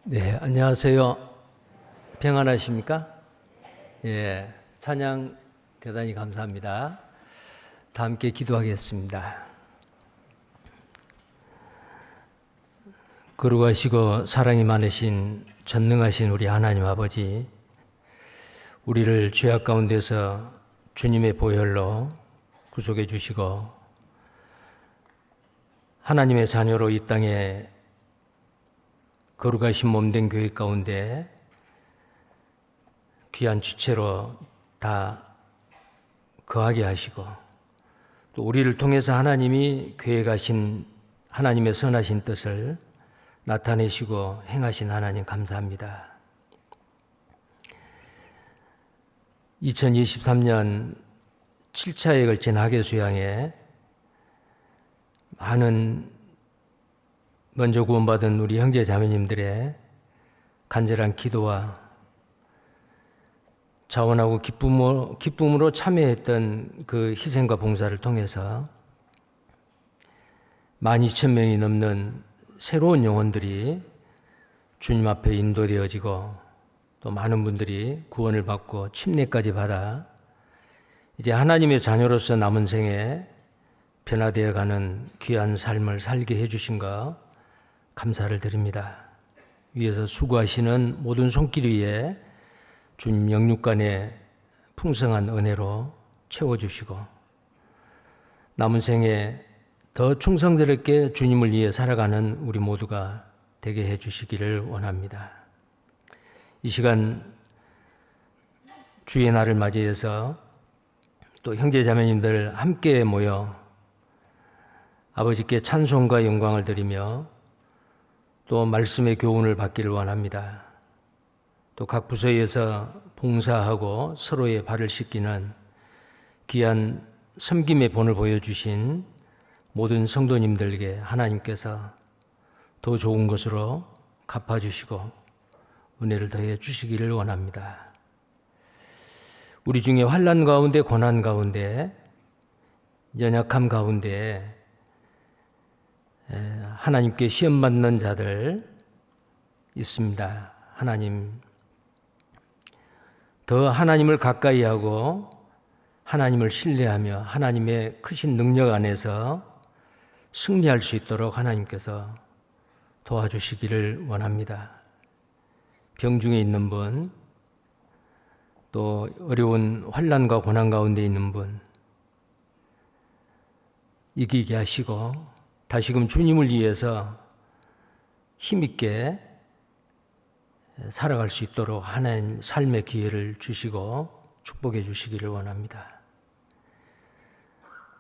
네, 안녕하세요. 평안하십니까? 예, 찬양 대단히 감사합니다. 다 함께 기도하겠습니다. 거룩하시고 사랑이 많으신 전능하신 우리 하나님 아버지, 우리를 죄악 가운데서 주님의 보혈로 구속해 주시고 하나님의 자녀로 이 땅에 거룩하신 몸된 교회 가운데 귀한 주체로 다 거하게 하시고 또 우리를 통해서 하나님이 계획하신 하나님의 선하신 뜻을 나타내시고 행하신 하나님 감사합니다. 2023년 7차에 걸친 하계수양에 많은 먼저 구원받은 우리 형제 자매님들의 간절한 기도와 자원하고 기쁨으로 참여했던 그 희생과 봉사를 통해서 12,000명이 넘는 새로운 영혼들이 주님 앞에 인도되어지고 또 많은 분들이 구원을 받고 침례까지 받아 이제 하나님의 자녀로서 남은 생에 변화되어가는 귀한 삶을 살게 해주신 것 감사를 드립니다. 위에서 수고하시는 모든 손길 위에 주님 영육간의 풍성한 은혜로 채워주시고 남은 생에 더 충성스럽게 주님을 위해 살아가는 우리 모두가 되게 해주시기를 원합니다. 이 시간 주의 날을 맞이해서 또 형제 자매님들 함께 모여 아버지께 찬송과 영광을 드리며 또 말씀의 교훈을 받기를 원합니다. 또 각 부서에서 봉사하고 서로의 발을 씻기는 귀한 섬김의 본을 보여주신 모든 성도님들에게 하나님께서 더 좋은 것으로 갚아주시고 은혜를 더해 주시기를 원합니다. 우리 중에 환난 가운데 고난 가운데 연약함 가운데 하나님께 시험받는 자들 있습니다. 하나님, 더 하나님을 가까이 하고 하나님을 신뢰하며 하나님의 크신 능력 안에서 승리할 수 있도록 하나님께서 도와주시기를 원합니다. 병중에 있는 분, 또 어려운 환난과 고난 가운데 있는 분 이기게 하시고 다시금 주님을 위해서 힘있게 살아갈 수 있도록 하나님 삶의 기회를 주시고 축복해 주시기를 원합니다.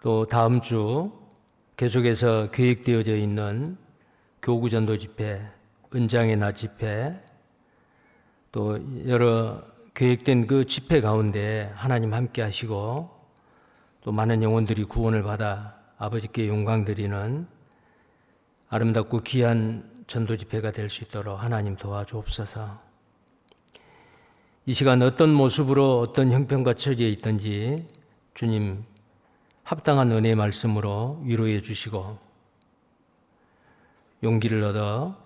또 다음 주 계속해서 계획되어져 있는 교구전도 집회, 은장의 낮 집회, 또 여러 계획된 그 집회 가운데 하나님 함께 하시고 또 많은 영혼들이 구원을 받아 아버지께 영광 드리는 아름답고 귀한 전도 집회가 될 수 있도록 하나님 도와주옵소서. 이 시간 어떤 모습으로 어떤 형편과 처지에 있든지 주님 합당한 은혜의 말씀으로 위로해 주시고 용기를 얻어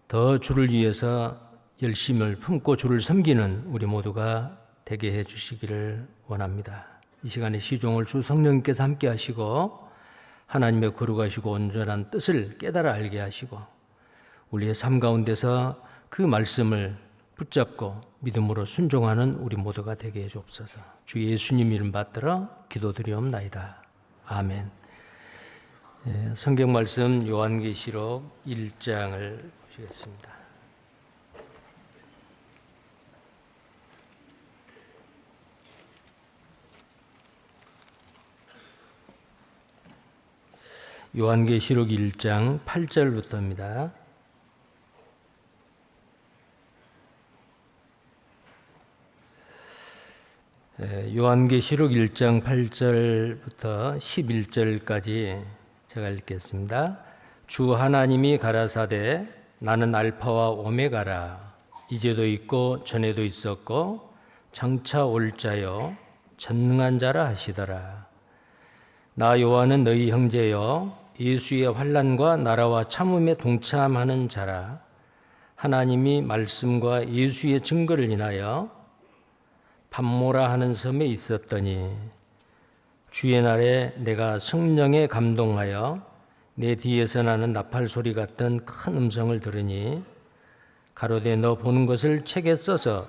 더 주를 위해서 열심을 품고 주를 섬기는 우리 모두가 되게 해 주시기를 원합니다. 이 시간에 시종을 주 성령님께서 함께 하시고 하나님의 거룩하시고 온전한 뜻을 깨달아 알게 하시고 우리의 삶 가운데서 그 말씀을 붙잡고 믿음으로 순종하는 우리 모두가 되게 해 주옵소서. 주 예수님 이름 받들어 기도드리옵나이다. 아멘. 성경 말씀 요한계시록 1장을 보시겠습니다. 요한계시록 1장 8절부터입니다. 요한계시록 1장 8절부터 11절까지 제가 읽겠습니다. 주 하나님이 가라사대 나는 알파와 오메가라. 이제도 있고 전에도 있었고 장차 올 자요 전능한 자라 하시더라. 나 요한은 너희 형제여 예수의 환난과 나라와 참음에 동참하는 자라. 하나님이 말씀과 예수의 증거를 인하여 밤모라 하는 섬에 있었더니 주의 날에 내가 성령에 감동하여 내 뒤에서 나는 나팔 소리 같은 큰 음성을 들으니 가로되 너 보는 것을 책에 써서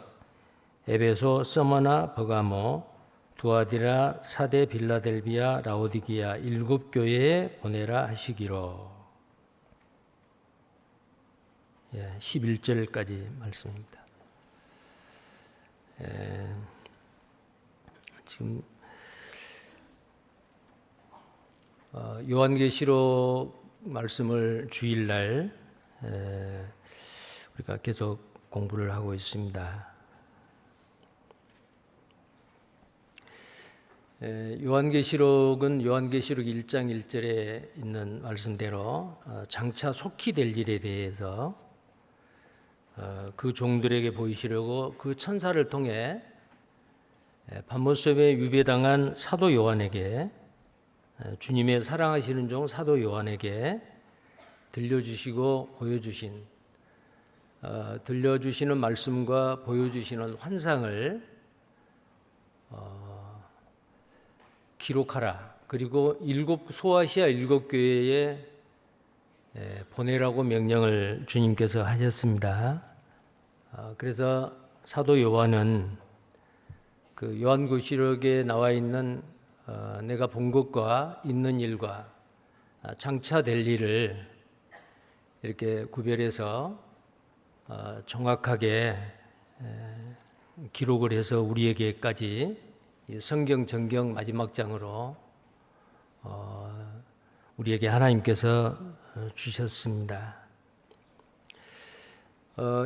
에베소, 서머나, 버가모, 두아디라, 사데, 빌라델비아, 라오디기아 7 교회에 보내라 하시기로. 11절까지 말씀입니다. 지금 요한계시록 말씀을 주일날 우리가 계속 공부를 하고 있습니다. 요한계시록은 요한계시록 1장 1절에 있는 말씀대로 장차 속히 될 일에 대해서 그 종들에게 보이시려고 그 천사를 통해 밤모섬에 유배당한 사도 요한에게, 주님의 사랑하시는 종 사도 요한에게 들려주시고 보여주신, 들려주시는 말씀과 보여주시는 환상을 기록하라. 그리고 소아시아 7교회에 보내라고 명령을 주님께서 하셨습니다. 그래서 사도 요한은 그 요한계시록에 나와 있는 내가 본 것과 있는 일과 장차 될 일을 이렇게 구별해서 정확하게 기록을 해서 우리에게까지 성경 전경 마지막 장으로 우리에게 하나님께서 주셨습니다.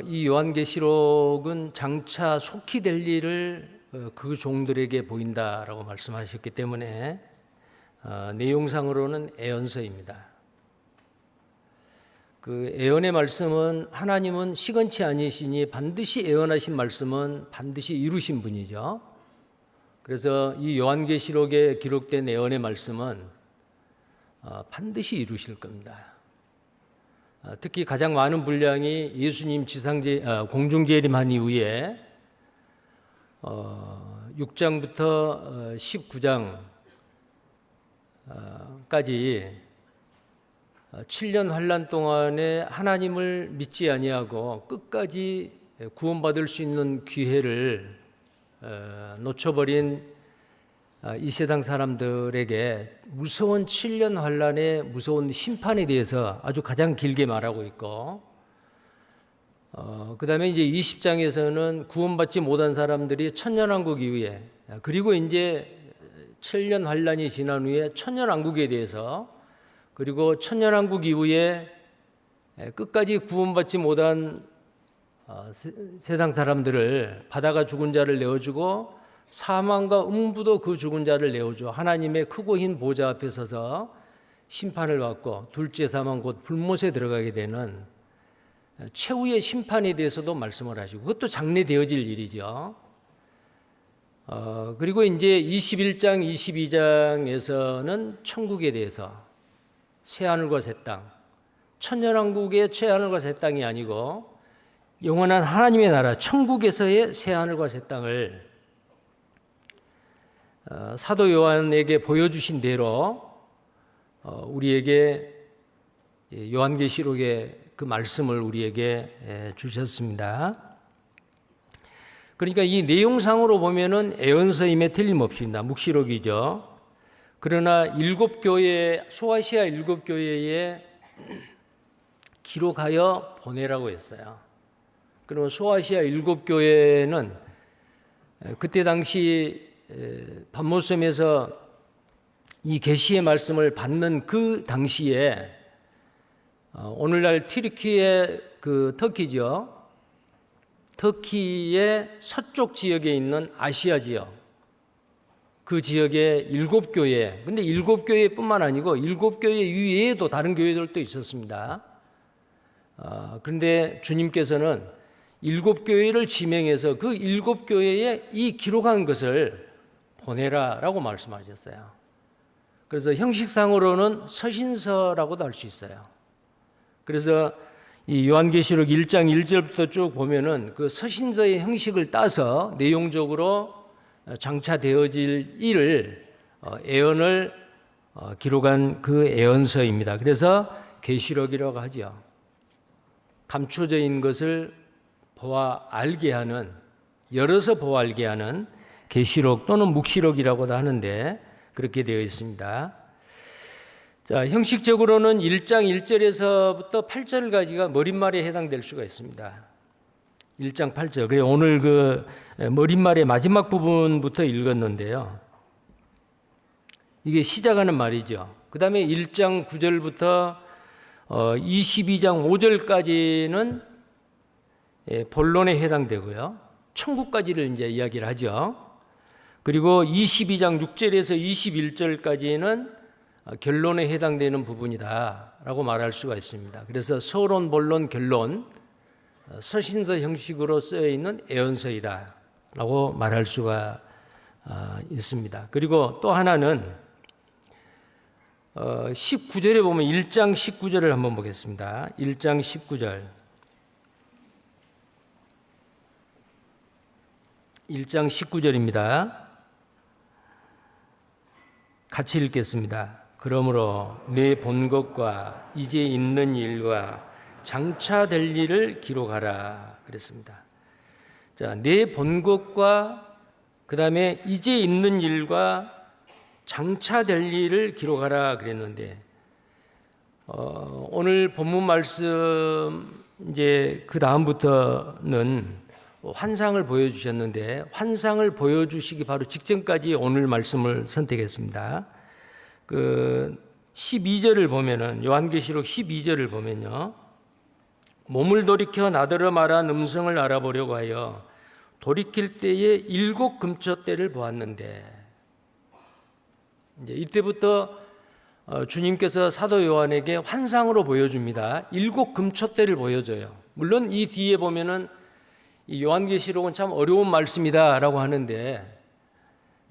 이 요한계시록은 장차 속히 될 일을 그 종들에게 보인다라고 말씀하셨기 때문에 내용상으로는 애언서입니다. 그 애언의 말씀은 하나님은 시건치 아니시니 반드시 애언하신 말씀은 반드시 이루신 분이죠. 그래서 이 요한계시록에 기록된 애언의 말씀은 반드시 이루실 겁니다. 특히 가장 많은 분량이 예수님 공중재림한 이후에 6장부터 19장까지 7년 환난 동안에 하나님을 믿지 아니하고 끝까지 구원받을 수 있는 기회를 놓쳐버린 이 세상 사람들에게 무서운 7년 환난의 무서운 심판에 대해서 아주 가장 길게 말하고 있고, 그 다음에 이제 20장에서는 구원받지 못한 사람들이 천년왕국 이후에, 그리고 이제 7년 환난이 지난 후에 천년왕국에 대해서, 그리고 천년왕국 이후에 끝까지 구원받지 못한 세상 사람들을 바다가 죽은 자를 내어주고 사망과 음부도 그 죽은 자를 내어줘 하나님의 크고 흰 보좌 앞에 서서 심판을 받고 둘째 사망 곧 불못에 들어가게 되는 최후의 심판에 대해서도 말씀을 하시고, 그것도 장래되어질 일이죠. 그리고 이제 21장, 22장에서는 천국에 대해서 새하늘과 새 땅, 천년왕국의 새하늘과 새 땅이 아니고 영원한 하나님의 나라 천국에서의 새하늘과 새 땅을 사도 요한에게 보여주신 대로 우리에게 요한계시록의 그 말씀을 우리에게 주셨습니다. 그러니까 이 내용상으로 보면은 애언서임에 틀림없습니다. 묵시록이죠. 그러나 7교회, 소아시아 7교회에 기록하여 보내라고 했어요. 그러면 소아시아 7교회는 그때 당시 밤모섬에서 이 계시의 말씀을 받는 그 당시에 오늘날 튀르키의 그 터키죠. 터키의 서쪽 지역에 있는 아시아 지역, 그 지역의 7교회, 근데 7교회뿐만 아니고 7교회 이외에도 다른 교회들도 있었습니다. 그런데 주님께서는 7교회를 지명해서 그 7교회에 이 기록한 것을 보내라라고 말씀하셨어요. 그래서 형식상으로는 서신서라고도 할 수 있어요. 그래서 이 요한계시록 1장 1절부터 쭉 보면은 그 서신서의 형식을 따서 내용적으로 장차되어질 일을 예언을 기록한 그 예언서입니다. 그래서 계시록이라고 하죠. 감춰져 있는 것을 보아 알게 하는, 열어서 보아 알게 하는 계시록 또는 묵시록이라고도 하는데 그렇게 되어 있습니다. 자, 형식적으로는 1장 1절에서부터 8절까지가 머릿말에 해당될 수가 있습니다. 1장 8절. 그래서 오늘 그 머릿말의 마지막 부분부터 읽었는데요. 이게 시작하는 말이죠. 그 다음에 1장 9절부터 22장 5절까지는 본론에 해당되고요. 천국까지를 이제 이야기를 하죠. 그리고 22장 6절에서 21절까지는 결론에 해당되는 부분이다라고 말할 수가 있습니다. 그래서 서론, 본론, 결론, 서신서 형식으로 쓰여 있는 예언서이다라고 말할 수가 있습니다. 그리고 또 하나는 19절에 보면 1장 19절을 한번 보겠습니다. 1장 19절. 1장 19절입니다. 같이 읽겠습니다. 그러므로 내 본 것과 이제 있는 일과 장차 될 일을 기록하라 그랬습니다. 자, 내 본 것과 그 다음에 이제 있는 일과 장차 될 일을 기록하라 그랬는데 오늘 본문 말씀 이제 그 다음부터는 환상을 보여주셨는데 환상을 보여주시기 바로 직전까지 오늘 말씀을 선택했습니다. 그 12절을 보면은 요한계시록 12절을 보면요. 몸을 돌이켜 나더러 말한 음성을 알아보려고 하여 돌이킬 때에 7 금초대를 보았는데 이제 이때부터 주님께서 사도 요한에게 환상으로 보여줍니다. 7 금초대를 보여줘요. 물론 이 뒤에 보면은 이 요한계시록은 참 어려운 말씀이다라고 하는데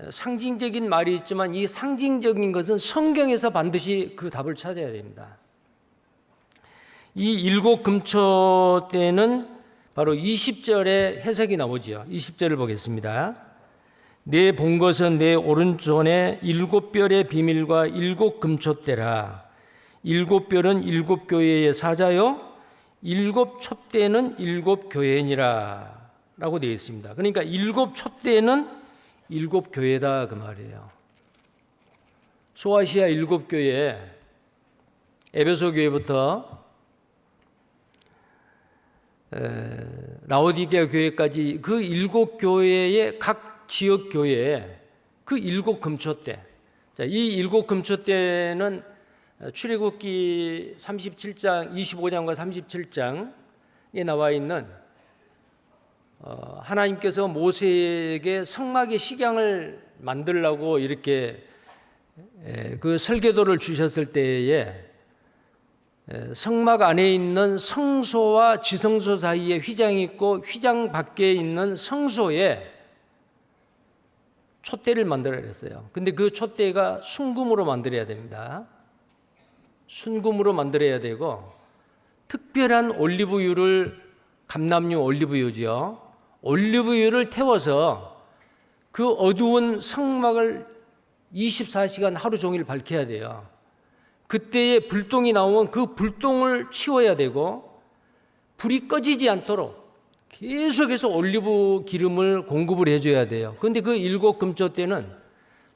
상징적인 말이 있지만 이 상징적인 것은 성경에서 반드시 그 답을 찾아야 됩니다. 이 7 금초대는 바로 20절에 해석이 나오죠. 20절을 보겠습니다. 내 본 것은 내 오른손에 7별의 비밀과 7 금초대라. 7별은 7 교회의 사자요 7 촛대는 7 교회니라 라고 되어 있습니다. 그러니까 7 촛대는 7 교회다 그 말이에요. 소아시아 7 교회, 에베소 교회부터 라오디게아 교회까지 그 7 교회의 각 지역 교회에 그 7 금초대. 자, 이 7 금초대는 출애굽기 37장, 25장과 37장에 나와 있는 하나님께서 모세에게 성막의 식양을 만들라고 이렇게 그 설계도를 주셨을 때에 성막 안에 있는 성소와 지성소 사이에 휘장이 있고 휘장 밖에 있는 성소에 촛대를 만들어야 했어요. 근데 그 촛대가 순금으로 만들어야 됩니다. 순금으로 만들어야 되고 특별한 올리브유를 감람유 올리브유죠. 올리브유를 태워서 그 어두운 성막을 24시간 하루 종일 밝혀야 돼요. 그때에 불똥이 나오면 그 불똥을 치워야 되고 불이 꺼지지 않도록 계속해서 올리브 기름을 공급을 해줘야 돼요. 그런데 그 7 금초대는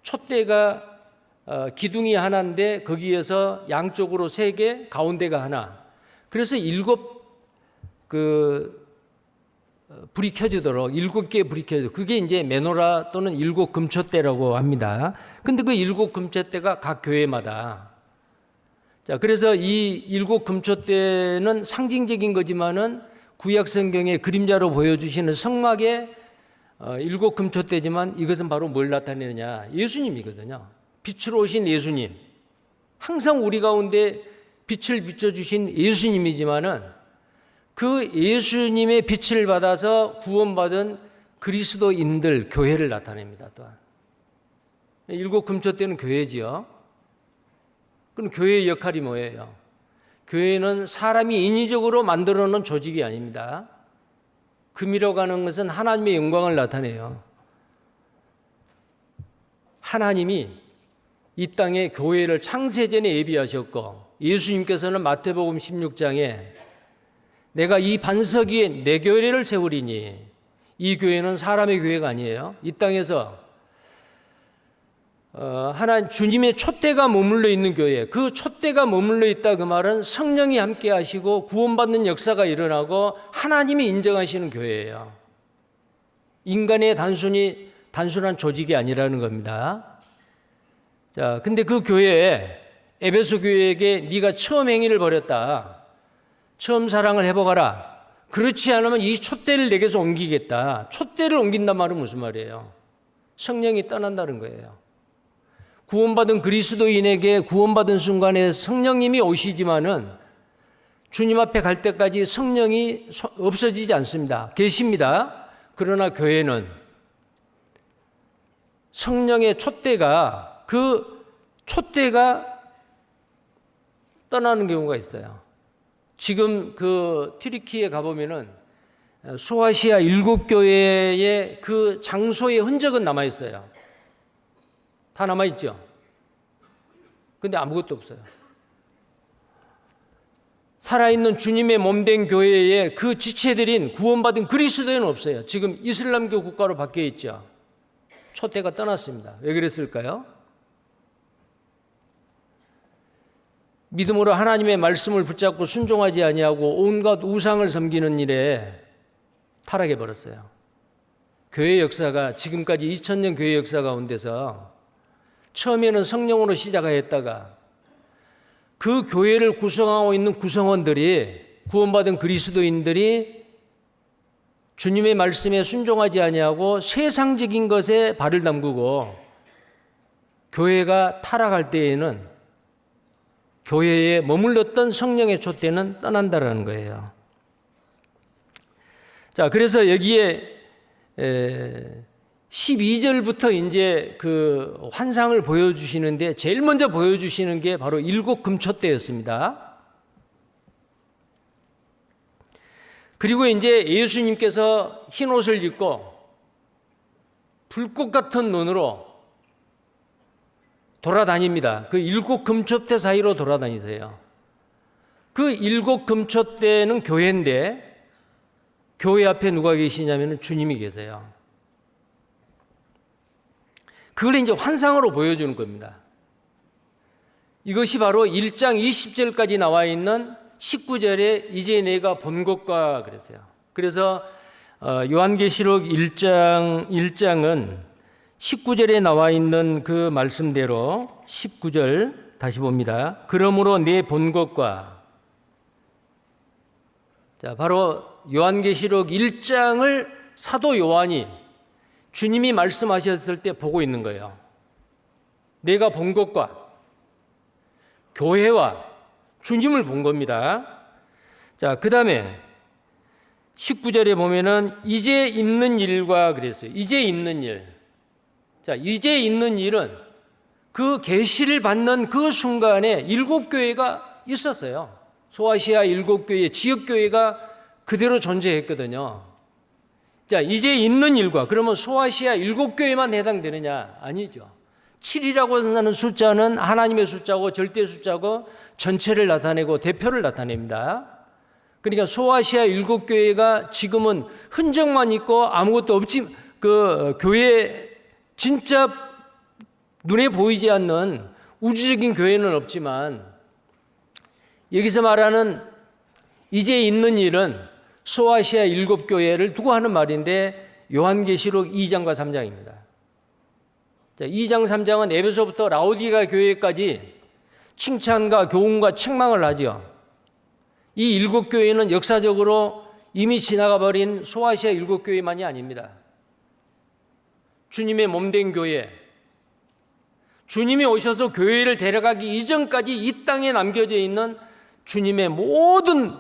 촛대가 기둥이 하나인데 거기에서 양쪽으로 3개, 가운데가 하나. 그래서 7 불이 켜지도록 7개의 불이 켜지도록 그게 이제 메노라 또는 7 금초대라고 합니다. 근데 그 7 금초대가 각 교회마다 자, 그래서 이 7 금초대는 상징적인 거지만은 구약 성경의 그림자로 보여주시는 성막의 7 금초대지만 이것은 바로 뭘 나타내느냐? 예수님이거든요. 빛으로 오신 예수님. 항상 우리 가운데 빛을 비춰주신 예수님이지만은 그 예수님의 빛을 받아서 구원받은 그리스도인들, 교회를 나타냅니다. 또한 7 금초대는 교회지요. 그럼 교회의 역할이 뭐예요? 교회는 사람이 인위적으로 만들어 놓은 조직이 아닙니다. 금이라고 하는 것은 하나님의 영광을 나타내요. 하나님이 이 땅에 교회를 창세전에 예비하셨고, 예수님께서는 마태복음 16장에 내가 이 반석 위에 내 교회를 세우리니, 이 교회는 사람의 교회가 아니에요. 이 땅에서 하나님 주님의 촛대가 머물러 있는 교회, 그 촛대가 머물러 있다 그 말은 성령이 함께 하시고 구원받는 역사가 일어나고 하나님이 인정하시는 교회예요. 인간의 단순한 조직이 아니라는 겁니다. 자, 근데 그 교회에 에베소 교회에게 네가 처음 행위를 버렸다, 처음 사랑을 회복하라, 그렇지 않으면 이 촛대를 내게서 옮기겠다. 촛대를 옮긴단 말은 무슨 말이에요? 성령이 떠난다는 거예요. 구원받은 그리스도인에게 구원받은 순간에 성령님이 오시지만은 주님 앞에 갈 때까지 성령이 없어지지 않습니다. 계십니다. 그러나 교회는 성령의 촛대가, 그 촛대가 떠나는 경우가 있어요. 지금 그 튀르키예에 가보면은 소아시아 7교회의 그 장소의 흔적은 남아있어요. 다 남아있죠. 근데 아무것도 없어요. 살아있는 주님의 몸된 교회에 그 지체들인 구원받은 그리스도인은 없어요. 지금 이슬람교 국가로 바뀌어 있죠. 촛대가 떠났습니다. 왜 그랬을까요? 믿음으로 하나님의 말씀을 붙잡고 순종하지 아니하고 온갖 우상을 섬기는 일에 타락해 버렸어요. 교회 역사가 지금까지 2000년 교회 역사 가운데서 처음에는 성령으로 시작하였다가 그 교회를 구성하고 있는 구성원들이, 구원받은 그리스도인들이 주님의 말씀에 순종하지 아니하고 세상적인 것에 발을 담그고 교회가 타락할 때에는 교회에 머물렀던 성령의 촛대는 떠난다라는 거예요. 자, 그래서 여기에 12절부터 이제 그 환상을 보여주시는데 제일 먼저 보여주시는 게 바로 7 금촛대였습니다. 그리고 이제 예수님께서 흰 옷을 입고 불꽃 같은 눈으로 돌아다닙니다. 그 7 금촛대 사이로 돌아다니세요. 그 7 금촛대는 교회인데 교회 앞에 누가 계시냐면 주님이 계세요. 그걸 이제 환상으로 보여주는 겁니다. 이것이 바로 1장 20절까지 나와 있는 19절에 이제 내가 본 것과 그랬어요. 그래서 요한계시록 1장은 19절에 나와 있는 그 말씀대로 19절 다시 봅니다. 그러므로 내 본 것과, 자, 바로 요한계시록 1장을 사도 요한이 주님이 말씀하셨을 때 보고 있는 거예요. 내가 본 것과 교회와 주님을 본 겁니다. 자, 그 다음에 19절에 보면은 이제 있는 일과 그랬어요. 이제 있는 일. 자, 이제 있는 일은 그 계시를 받는 그 순간에 7교회가 있었어요. 소아시아 7교회, 지역교회가 그대로 존재했거든요. 자, 이제 있는 일과, 그러면 소아시아 7교회만 해당되느냐? 아니죠. 7이라고 하는 숫자는 하나님의 숫자고 절대 숫자고 전체를 나타내고 대표를 나타냅니다. 그러니까 소아시아 7교회가 지금은 흔적만 있고 아무것도 없지, 그 교회 진짜 눈에 보이지 않는 우주적인 교회는 없지만 여기서 말하는 이제 있는 일은 소아시아 7교회를 두고 하는 말인데 요한계시록 2장과 3장입니다. 자, 2장 3장은 에베소부터 라오디가 교회까지 칭찬과 교훈과 책망을 하죠. 이 7교회는 역사적으로 이미 지나가 버린 소아시아 7교회만이 아닙니다. 주님의 몸된 교회, 주님이 오셔서 교회를 데려가기 이전까지 이 땅에 남겨져 있는 주님의 모든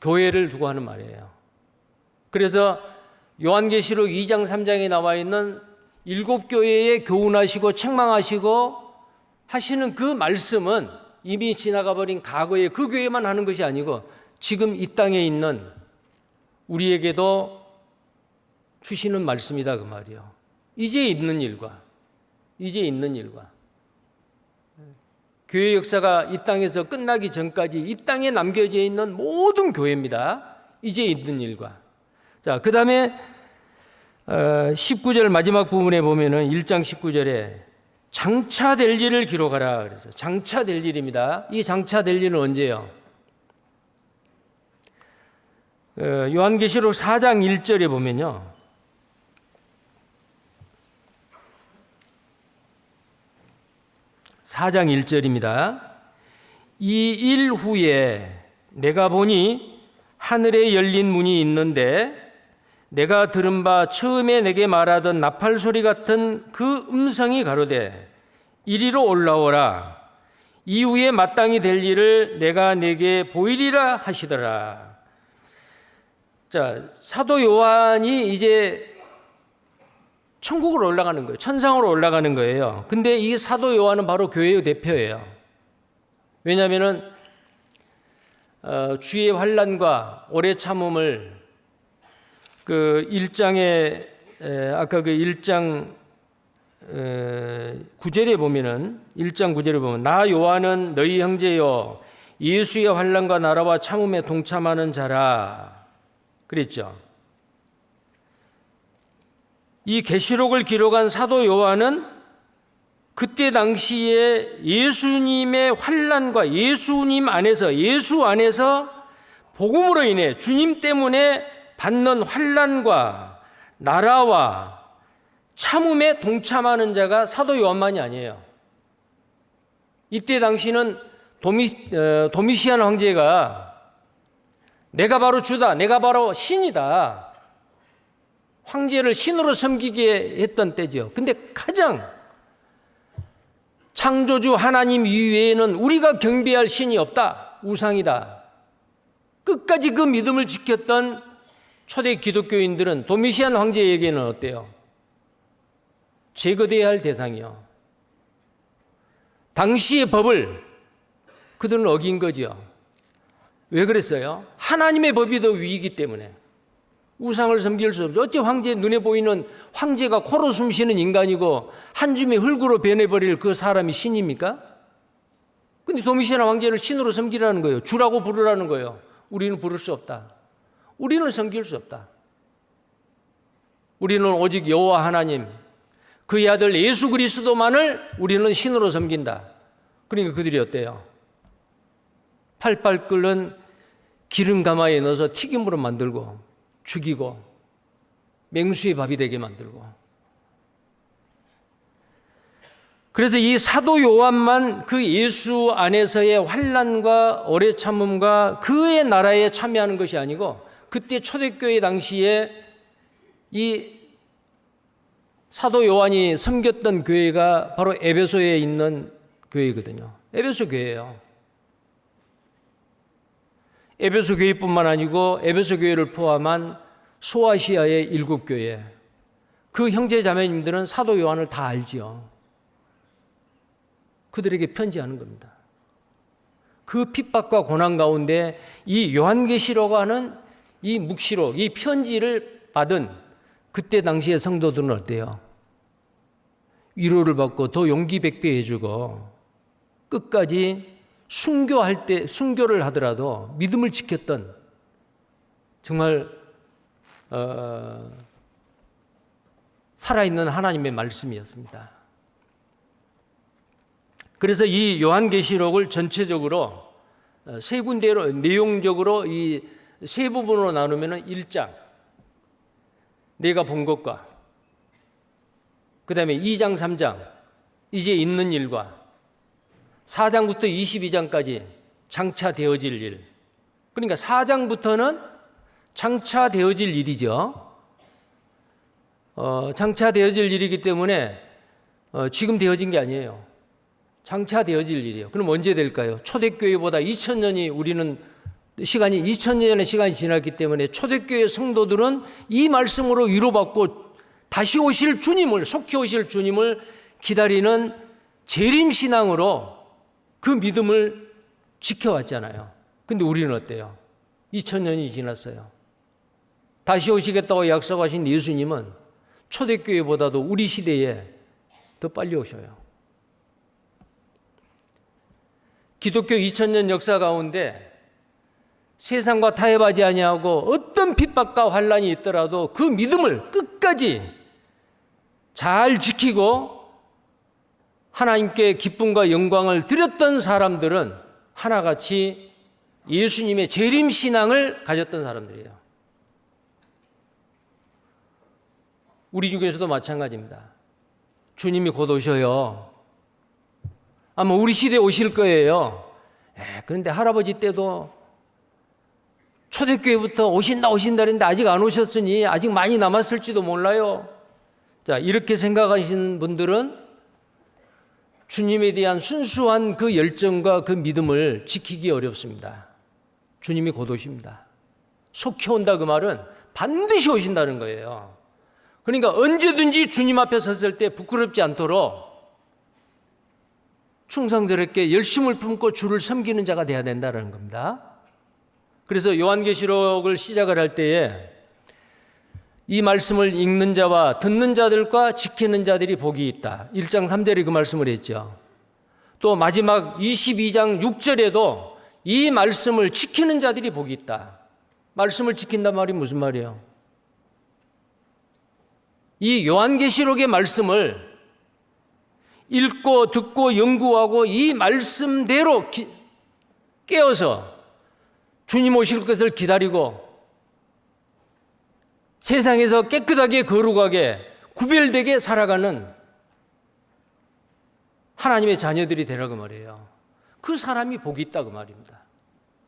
교회를 두고 하는 말이에요. 그래서 요한계시록 2장 3장에 나와 있는 7교회에 교훈하시고 책망하시고 하시는 그 말씀은 이미 지나가 버린 과거의 그 교회만 하는 것이 아니고 지금 이 땅에 있는 우리에게도 주시는 말씀이다 그 말이요. 이제 있는 일과 교회 역사가 이 땅에서 끝나기 전까지 이 땅에 남겨져 있는 모든 교회입니다. 이제 있는 일과. 자, 그 다음에 19절 마지막 부분에 보면은 1장 19절에 장차 될 일을 기록하라 그래서 장차 될 일입니다. 이 장차 될 일은 언제요? 요한계시록 4장 1절에 보면요. 4장 1절입니다. 이 일 후에 내가 보니 하늘에 열린 문이 있는데 내가 들은 바 처음에 내게 말하던 나팔 소리 같은 그 음성이 가로되 이리로 올라오라. 이후에 마땅히 될 일을 내가 내게 보이리라 하시더라. 자, 사도 요한이 이제 천국으로 올라가는 거예요. 천상으로 올라가는 거예요. 근데 이 사도 요한은 바로 교회의 대표예요. 왜냐하면은 주의 환난과 오래 참음을 그 1장에 아까 그 1장 9절에 보면은 1장 9절에 보면 나 요한은 너희 형제요 예수의 환난과 나라와 참음에 동참하는 자라 그랬죠. 이 계시록을 기록한 사도 요한은 그때 당시에 예수님의 환난과 예수 안에서 복음으로 인해 주님 때문에 받는 환난과 나라와 참음에 동참하는 자가 사도 요한만이 아니에요. 이때 당시는 도미시안 황제가 내가 바로 주다, 내가 바로 신이다. 황제를 신으로 섬기게 했던 때죠. 근데 가장 창조주 하나님 이외에는 우리가 경배할 신이 없다. 우상이다. 끝까지 그 믿음을 지켰던 초대 기독교인들은 도미시안 황제에게는 어때요? 제거돼야 할 대상이요. 당시의 법을 그들은 어긴 거죠. 왜 그랬어요? 하나님의 법이 더 위이기 때문에. 우상을 섬길 수 없죠. 어째 황제 눈에 보이는 황제가 코로 숨쉬는 인간이고 한 줌의 흙으로 변해버릴 그 사람이 신입니까? 근데 도미시안 황제를 신으로 섬기라는 거예요. 주라고 부르라는 거예요. 우리는 부를 수 없다. 우리는 섬길 수 없다. 우리는 오직 여호와 하나님, 그의 아들 예수 그리스도만을 우리는 신으로 섬긴다. 그러니까 그들이 어때요? 팔팔 끓는 기름 가마에 넣어서 튀김으로 만들고 죽이고 맹수의 밥이 되게 만들고. 그래서 이 사도 요한만 그 예수 안에서의 환난과 오래 참음과 그의 나라에 참여하는 것이 아니고 그때 초대교회 당시에 이 사도 요한이 섬겼던 교회가 바로 에베소에 있는 교회거든요. 에베소 교회예요. 에베소 교회뿐만 아니고 에베소 교회를 포함한 소아시아의 7교회, 그 형제 자매님들은 사도 요한을 다 알지요. 그들에게 편지하는 겁니다. 그 핍박과 고난 가운데 이 요한계시록 하는 이 묵시록, 이 편지를 받은 그때 당시의 성도들은 어때요? 위로를 받고 더 용기 백배 해주고 끝까지 순교를 하더라도 믿음을 지켰던 정말 살아있는 하나님의 말씀이었습니다. 그래서 이 요한계시록을 전체적으로 세 군데로 내용적으로 이 세 부분으로 나누면 1장 내가 본 것과 그 다음에 2장 3장 이제 있는 일과 4장부터 22장까지 장차 되어질 일. 그러니까 4장부터는 장차 되어질 일이죠. 장차 되어질 일이기 때문에 지금 되어진 게 아니에요. 장차 되어질 일이에요. 그럼 언제 될까요? 초대교회보다 2000년이 우리는 시간이 2000년의 시간이 지났기 때문에 초대교회 성도들은 이 말씀으로 위로받고 다시 오실 주님을, 속히 오실 주님을 기다리는 재림신앙으로 그 믿음을 지켜왔잖아요. 근데 우리는 어때요? 2000년이 지났어요. 다시 오시겠다고 약속하신 예수님은 초대교회보다도 우리 시대에 더 빨리 오셔요. 기독교 2000년 역사 가운데 세상과 타협하지 아니하고 어떤 핍박과 환난이 있더라도 그 믿음을 끝까지 잘 지키고 하나님께 기쁨과 영광을 드렸던 사람들은 하나같이 예수님의 재림 신앙을 가졌던 사람들이에요. 우리 중에서도 마찬가지입니다. 주님이 곧 오셔요. 아마 우리 시대에 오실 거예요. 그런데 할아버지 때도 초대교회부터 오신다 그랬는데 아직 안 오셨으니 아직 많이 남았을지도 몰라요. 자, 이렇게 생각하시는 분들은 주님에 대한 순수한 그 열정과 그 믿음을 지키기 어렵습니다. 주님이 곧 오십니다. 속히 온다 그 말은 반드시 오신다는 거예요. 그러니까 언제든지 주님 앞에 섰을 때 부끄럽지 않도록 충성스럽게 열심을 품고 주를 섬기는 자가 되어야 된다는 겁니다. 그래서 요한계시록을 시작을 할 때에 이 말씀을 읽는 자와 듣는 자들과 지키는 자들이 복이 있다. 1장 3절에 그 말씀을 했죠. 또 마지막 22장 6절에도 이 말씀을 지키는 자들이 복이 있다. 말씀을 지킨단 말이 무슨 말이에요? 이 요한계시록의 말씀을 읽고 듣고 연구하고 이 말씀대로 깨어서 주님 오실 것을 기다리고 세상에서 깨끗하게 거룩하게 구별되게 살아가는 하나님의 자녀들이 되라고 말이에요. 그 사람이 복이 있다 그 말입니다.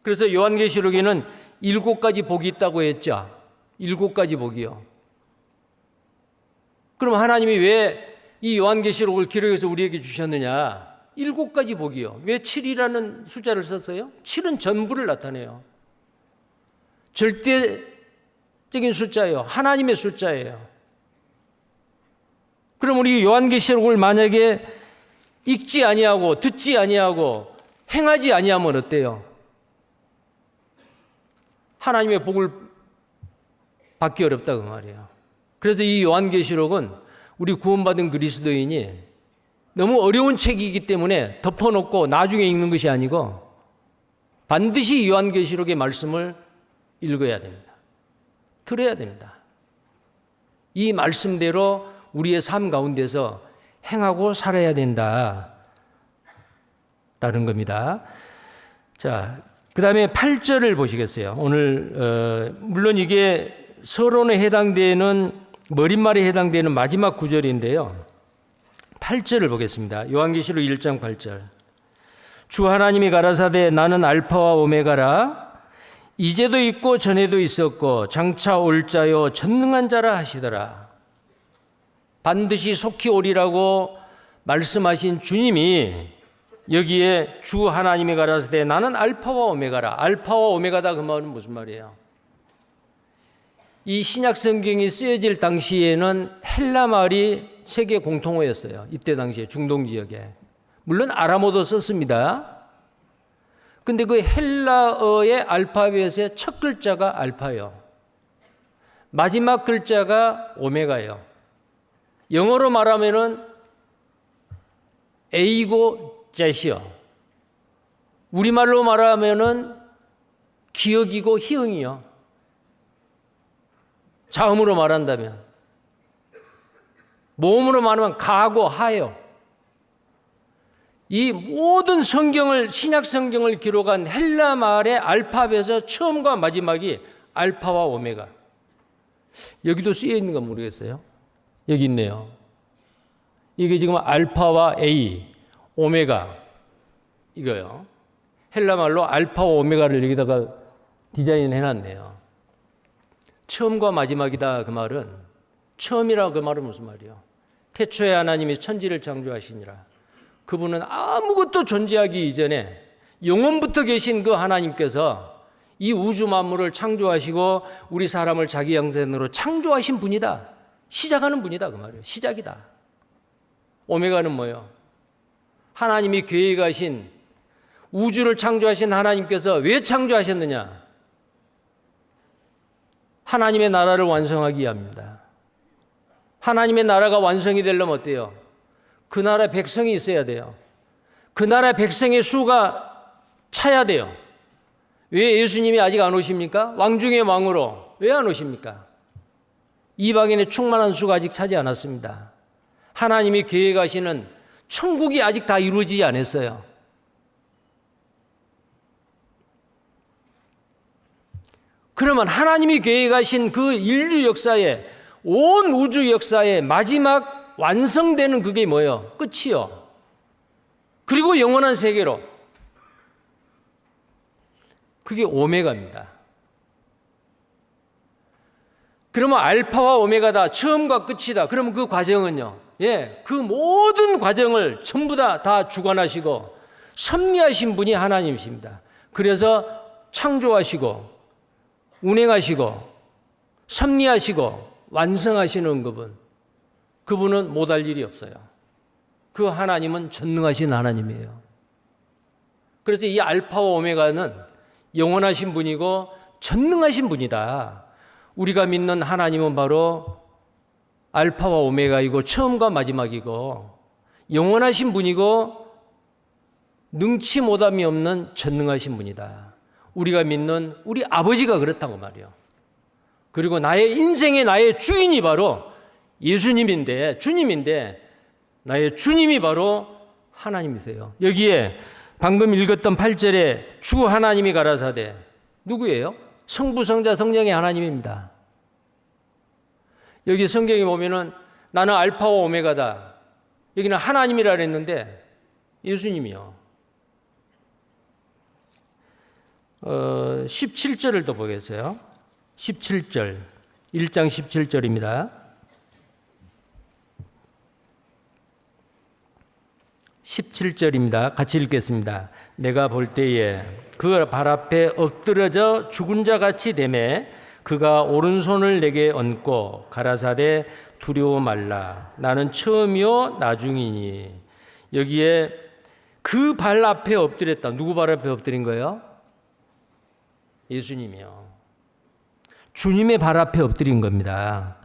그래서 요한계시록에는 7가지 복이 있다고 했죠. 7가지 복이요. 그럼 하나님이 왜 이 요한계시록을 기록해서 우리에게 주셨느냐? 7가지 복이요. 왜 7이라는 숫자를 썼어요? 7은 전부를 나타내요. 절대적인 숫자예요. 하나님의 숫자예요. 그럼 우리 요한계시록을 만약에 읽지 아니하고 듣지 아니하고 행하지 아니하면 어때요? 하나님의 복을 받기 어렵다 그 말이에요. 그래서 이 요한계시록은 우리 구원받은 그리스도인이 너무 어려운 책이기 때문에 덮어놓고 나중에 읽는 것이 아니고 반드시 요한계시록의 말씀을 읽어야 됩니다. 들어야 됩니다. 이 말씀대로 우리의 삶 가운데서 행하고 살아야 된다 라는 겁니다. 자, 그 다음에 8절을 보시겠어요. 오늘 물론 이게 서론에 해당되는 머릿말에 해당되는 마지막 구절인데요. 8절을 보겠습니다. 요한계시록 1장 8절. 주 하나님이 가라사대 나는 알파와 오메가라 이제도 있고 전에도 있었고 장차 올 자요 전능한 자라 하시더라. 반드시 속히 오리라고 말씀하신 주님이 여기에 주 하나님이 가라사대 나는 알파와 오메가라. 알파와 오메가다 그 말은 무슨 말이에요? 이 신약 성경이 쓰여질 당시에는 헬라 말이 세계 공통어였어요. 이때 당시에 중동 지역에. 물론 아람어도 썼습니다. 근데 그 헬라어의 알파벳의 첫 글자가 알파예요. 마지막 글자가 오메가예요. 영어로 말하면은 A고 Z이요. 우리말로 말하면은 기억이고 희응이요. 자음으로 말한다면, 모음으로 말하면 가고 하요. 이 모든 성경을, 신약 성경을 기록한 헬라 말의 알파벳의 처음과 마지막이 알파와 오메가. 여기도 쓰여 있는 건 모르겠어요. 여기 있네요. 이게 지금 알파와 A, 오메가 이거요. 헬라 말로 알파와 오메가를 여기다가 디자인 해놨네요. 처음과 마지막이다 그 말은, 처음이라 그 말은 무슨 말이에요? 태초에 하나님이 천지를 창조하시니라. 그분은 아무것도 존재하기 이전에 영원부터 계신 그 하나님께서 이 우주 만물을 창조하시고 우리 사람을 자기 형상으로 창조하신 분이다. 시작하는 분이다 그 말이에요. 시작이다. 오메가는 뭐예요? 하나님이 계획하신 우주를 창조하신 하나님께서 왜 창조하셨느냐? 하나님의 나라를 완성하기 위함입니다. 하나님의 나라가 완성이 되려면 어때요? 그 나라 백성이 있어야 돼요. 그 나라 백성의 수가 차야 돼요. 왜 예수님이 아직 안 오십니까? 왕 중의 왕으로 왜 안 오십니까? 이방인의 충만한 수가 아직 차지 않았습니다. 하나님이 계획하시는 천국이 아직 다 이루어지지 않았어요. 그러면 하나님이 계획하신 그 인류 역사에, 온 우주 역사의 마지막 완성되는 그게 뭐예요? 끝이요. 그리고 영원한 세계로. 그게 오메가입니다. 그러면 알파와 오메가다, 처음과 끝이다. 그러면 그 과정은요, 그 모든 과정을 전부 다 주관하시고 섭리하신 분이 하나님이십니다. 그래서 창조하시고 운행하시고 섭리하시고 완성하시는 그분은 못할 일이 없어요. 그 하나님은 전능하신 하나님이에요. 그래서 이 알파와 오메가는 영원하신 분이고 전능하신 분이다. 우리가 믿는 하나님은 바로 알파와 오메가이고 처음과 마지막이고 영원하신 분이고 능치 못함이 없는 전능하신 분이다. 우리가 믿는 우리 아버지가 그렇다고 말이에요. 그리고 나의 인생의 나의 주인이 바로 예수님인데, 주님인데, 나의 주님이 바로 하나님이세요. 여기에 방금 읽었던 8절에 주 하나님이 가라사대 누구예요? 성부, 성자, 성령의 하나님입니다. 여기 성경에 보면은 나는 알파와 오메가다. 여기는 하나님이라 그랬는데 예수님이요. 17절을 또 보겠어요. 17절, 1장 17절입니다. 17절입니다. 같이 읽겠습니다. 내가 볼 때에 그 발 앞에 엎드러져 죽은 자 같이 되매 그가 오른손을 내게 얹고 가라사대 두려워 말라. 나는 처음이요 나중이니. 여기에 그 발 앞에 엎드렸다. 누구 발 앞에 엎드린 거예요? 예수님이요. 주님의 발 앞에 엎드린 겁니다.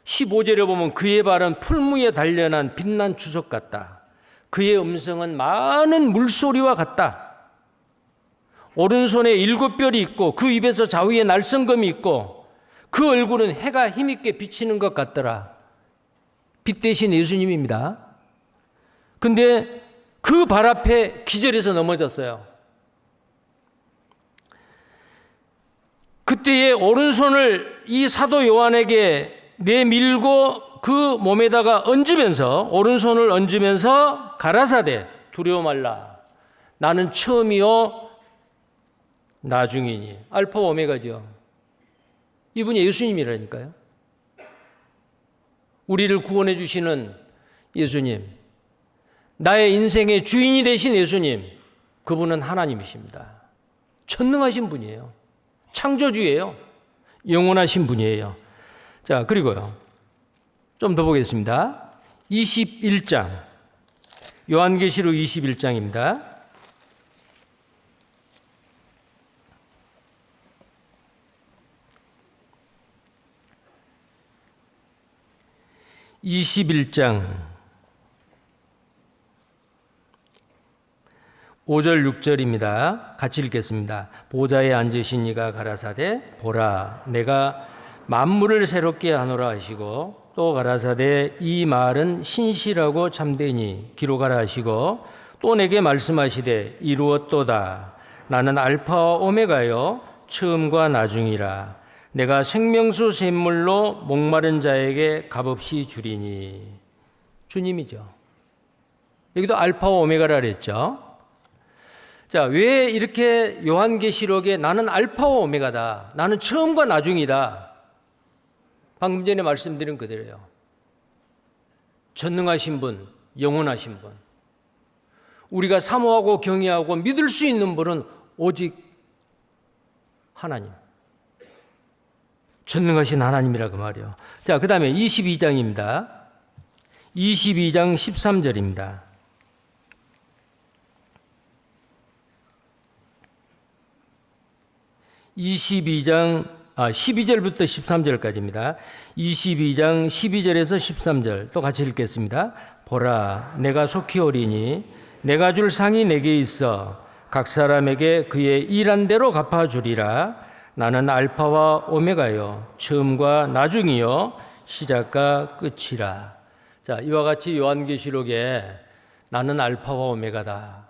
15절에 보면 그의 발은 풀무에 단련한 빛난 주석 같다. 그의 음성은 많은 물소리와 같다. 오른손에 7별이 있고 그 입에서 좌우에 날성검이 있고 그 얼굴은 해가 힘있게 비치는 것 같더라. 빛 대신 예수님입니다. 근데 그 발 앞에 기절해서 넘어졌어요. 그때에 오른손을 이 사도 요한에게 내밀고 그 몸에다가 얹으면서, 오른손을 얹으면서 가라사대 두려워 말라. 나는 처음이요 나중이니. 알파 오메가죠. 이분이 예수님이라니까요. 우리를 구원해 주시는 예수님, 나의 인생의 주인이 되신 예수님, 그분은 하나님이십니다. 전능하신 분이에요. 창조주예요. 영원하신 분이에요. 자, 그리고요, 좀 더 보겠습니다. 21장, 요한계시록 21장입니다. (21장) 5절 6절입니다. 같이 읽겠습니다. 보좌에 앉으신 이가 가라사대 보라 내가 만물을 새롭게 하노라 하시고, 또 가라사대 이 말은 신실하고 참되니 기록하라 하시고, 또 내게 말씀하시되 이루었도다. 나는 알파와 오메가요 처음과 나중이라. 내가 생명수 샘물로 목마른 자에게 값없이 주리니. 주님이죠. 여기도 알파와 오메가라 그랬죠. 자, 왜 이렇게 요한계시록에 나는 알파와 오메가다, 나는 처음과 나중이다, 방금 전에 말씀드린 그대로예요. 전능하신 분, 영원하신 분, 우리가 사모하고 경외하고 믿을 수 있는 분은 오직 하나님, 전능하신 하나님이라 그 말이에요. 자, 그 다음에 22장입니다. 22장 13절입니다. 12절부터 13절까지입니다. 22장 12절에서 13절 또 같이 읽겠습니다. 보라, 내가 속히 오리니 내가 줄 상이 내게 있어 각 사람에게 그의 일한 대로 갚아주리라. 나는 알파와 오메가요, 처음과 나중이요, 시작과 끝이라. 자, 이와 같이 요한계시록에 나는 알파와 오메가다,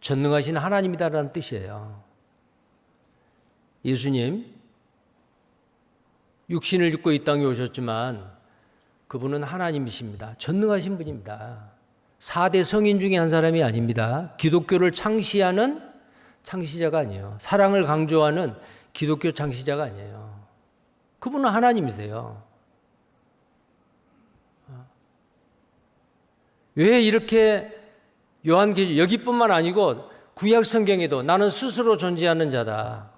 전능하신 하나님이다라는 뜻이에요. 예수님 육신을 입고 이 땅에 오셨지만 그분은 하나님이십니다. 전능하신 분입니다. 4대 성인 중에 한 사람이 아닙니다. 기독교를 창시하는 창시자가 아니에요. 사랑을 강조하는 기독교 창시자가 아니에요. 그분은 하나님이세요. 왜 이렇게 요한계시록 여기뿐만 아니고 구약 성경에도 나는 스스로 존재하는 자다,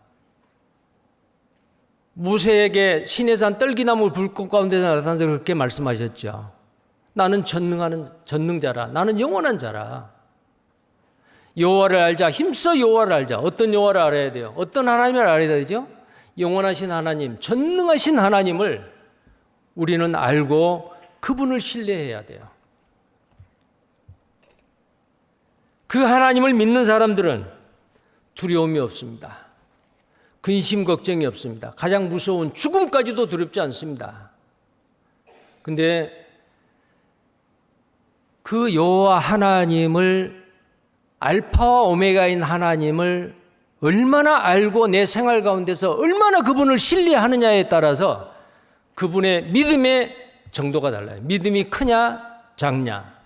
모세에게 시내산 떨기나무 불꽃 가운데서 나타나서 그렇게 말씀하셨죠. 나는 전능자라, 나는 영원한 자라. 여호와를 알자, 힘써 여호와를 알자. 어떤 여호와를 알아야 돼요? 어떤 하나님을 알아야 되죠? 영원하신 하나님, 전능하신 하나님을 우리는 알고 그분을 신뢰해야 돼요. 그 하나님을 믿는 사람들은 두려움이 없습니다. 근심 걱정이 없습니다. 가장 무서운 죽음까지도 두렵지 않습니다. 근데 그 여호와 하나님을, 알파와 오메가인 하나님을 얼마나 알고 내 생활 가운데서 얼마나 그분을 신뢰하느냐에 따라서 그분의 믿음의 정도가 달라요. 믿음이 크냐 작냐.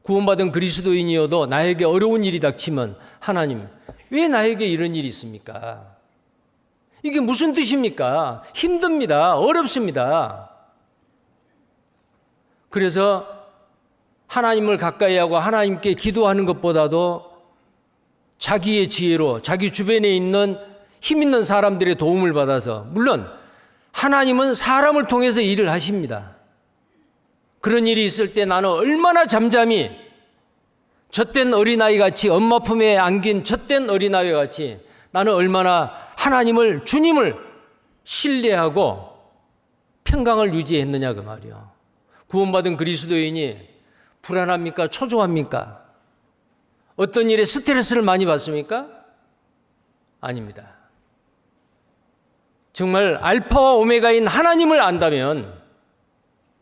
구원받은 그리스도인이어도 나에게 어려운 일이 닥치면 하나님, 왜 나에게 이런 일이 있습니까? 이게 무슨 뜻입니까? 힘듭니다. 어렵습니다. 그래서 하나님을 가까이 하고 하나님께 기도하는 것보다도 자기의 지혜로 자기 주변에 있는 힘 있는 사람들의 도움을 받아서, 물론 하나님은 사람을 통해서 일을 하십니다. 그런 일이 있을 때 나는 얼마나 잠잠히 젖된 어린아이 같이, 엄마 품에 안긴 젖된 어린아이 같이 나는 얼마나 하나님을, 주님을 신뢰하고 평강을 유지했느냐 그 말이요. 구원받은 그리스도인이 불안합니까? 초조합니까? 어떤 일에 스트레스를 많이 받습니까? 아닙니다. 정말 알파와 오메가인 하나님을 안다면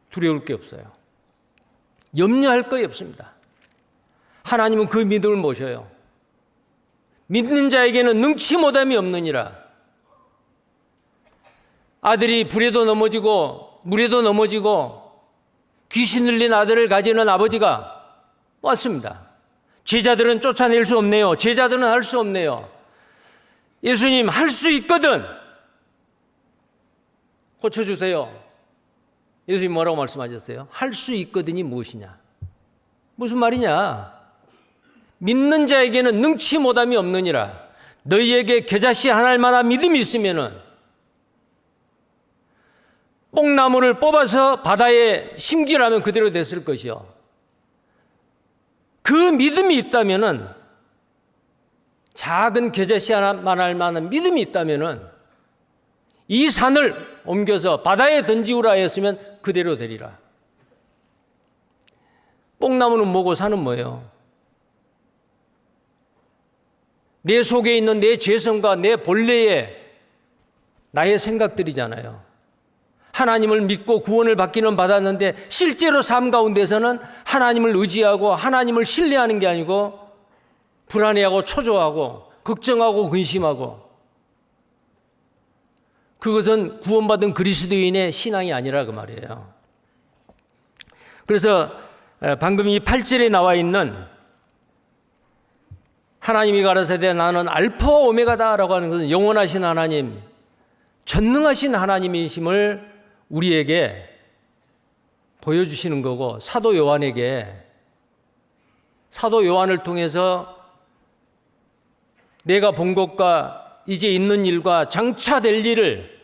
두려울 게 없어요. 염려할 거 없습니다. 하나님은 그 믿음을 모셔요. 믿는 자에게는 능치 못함이 없느니라. 아들이 불에도 넘어지고 물에도 넘어지고 귀신 들린 아들을 가지는 아버지가 왔습니다. 제자들은 쫓아낼 수 없네요. 제자들은 할 수 없네요. 예수님, 할 수 있거든 고쳐주세요. 예수님 뭐라고 말씀하셨어요? 할 수 있거든이 무엇이냐? 무슨 말이냐? 믿는 자에게는 능치 못함이 없느니라. 너희에게 겨자씨 한 알만한 믿음이 있으면은 뽕나무를 뽑아서 바다에 심기라면 그대로 됐을 것이요. 그 믿음이 있다면은, 작은 겨자씨 하나만 할 만한 믿음이 있다면은 이 산을 옮겨서 바다에 던지우라 했으면 그대로 되리라. 뽕나무는 뭐고 산은 뭐예요? 내 속에 있는 내 죄성과 내 본래의 나의 생각들이잖아요. 하나님을 믿고 구원을 받기는 받았는데 실제로 삶 가운데서는 하나님을 의지하고 하나님을 신뢰하는 게 아니고 불안해하고 초조하고 걱정하고 근심하고, 그것은 구원받은 그리스도인의 신앙이 아니라 그 말이에요. 그래서 방금 이 8절에 나와 있는 하나님이 가라사대 나는 알파와 오메가다라고 하는 것은 영원하신 하나님, 전능하신 하나님이심을 우리에게 보여주시는 거고, 사도 요한을 통해서 내가 본 것과 이제 있는 일과 장차 될 일을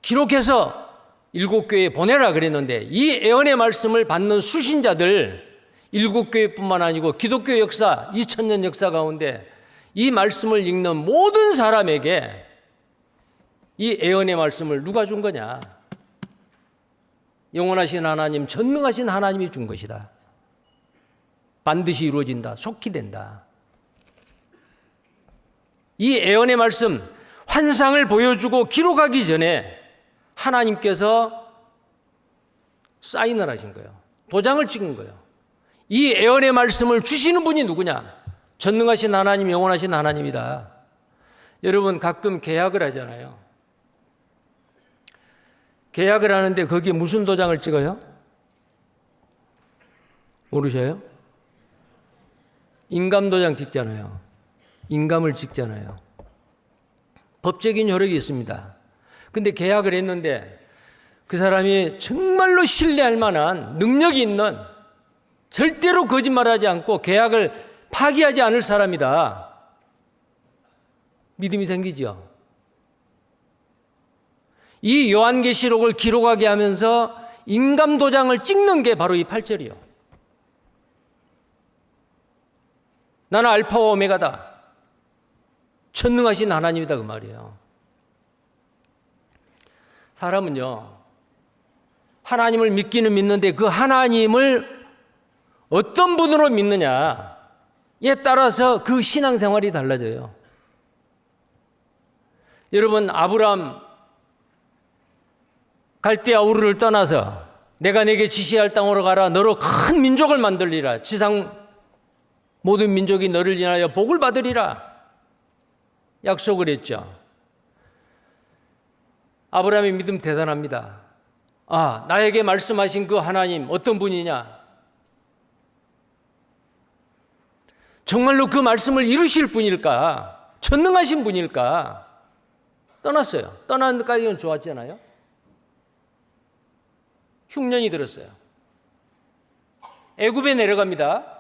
기록해서 7교회에 보내라 그랬는데, 이 예언의 말씀을 받는 수신자들 7교회뿐만 아니고 기독교 역사 2000년 역사 가운데 이 말씀을 읽는 모든 사람에게 이 애언의 말씀을 누가 준 거냐? 영원하신 하나님, 전능하신 하나님이 준 것이다. 반드시 이루어진다. 속히 된다. 이 애언의 말씀, 환상을 보여주고 기록하기 전에 하나님께서 사인을 하신 거예요. 도장을 찍은 거예요. 이 애언의 말씀을 주시는 분이 누구냐? 전능하신 하나님, 영원하신 하나님이다. 여러분 가끔 계약을 하잖아요. 계약을 하는데 거기에 무슨 도장을 찍어요? 모르셔요? 인감도장 찍잖아요. 인감을 찍잖아요. 법적인 효력이 있습니다. 근데 계약을 했는데 그 사람이 정말로 신뢰할 만한 능력이 있는, 절대로 거짓말하지 않고 계약을 파기하지 않을 사람이다. 믿음이 생기죠. 이 요한계시록을 기록하게 하면서 인감도장을 찍는 게 바로 이 8절이요. 나는 알파와 오메가다. 전능하신 하나님이다 그 말이에요. 사람은요, 하나님을 믿기는 믿는데 그 하나님을 어떤 분으로 믿느냐에 따라서 그 신앙생활이 달라져요. 여러분, 아브라함 갈대아 우르를 떠나서 내가 내게 지시할 땅으로 가라. 너로 큰 민족을 만들리라. 지상 모든 민족이 너를 인하여 복을 받으리라. 약속을 했죠. 아브라함의 믿음 대단합니다. 아, 나에게 말씀하신 그 하나님 어떤 분이냐? 정말로 그 말씀을 이루실 분일까? 전능하신 분일까? 떠났어요. 떠나는 데까지는 좋았잖아요. 흉년이 들었어요. 애굽에 내려갑니다.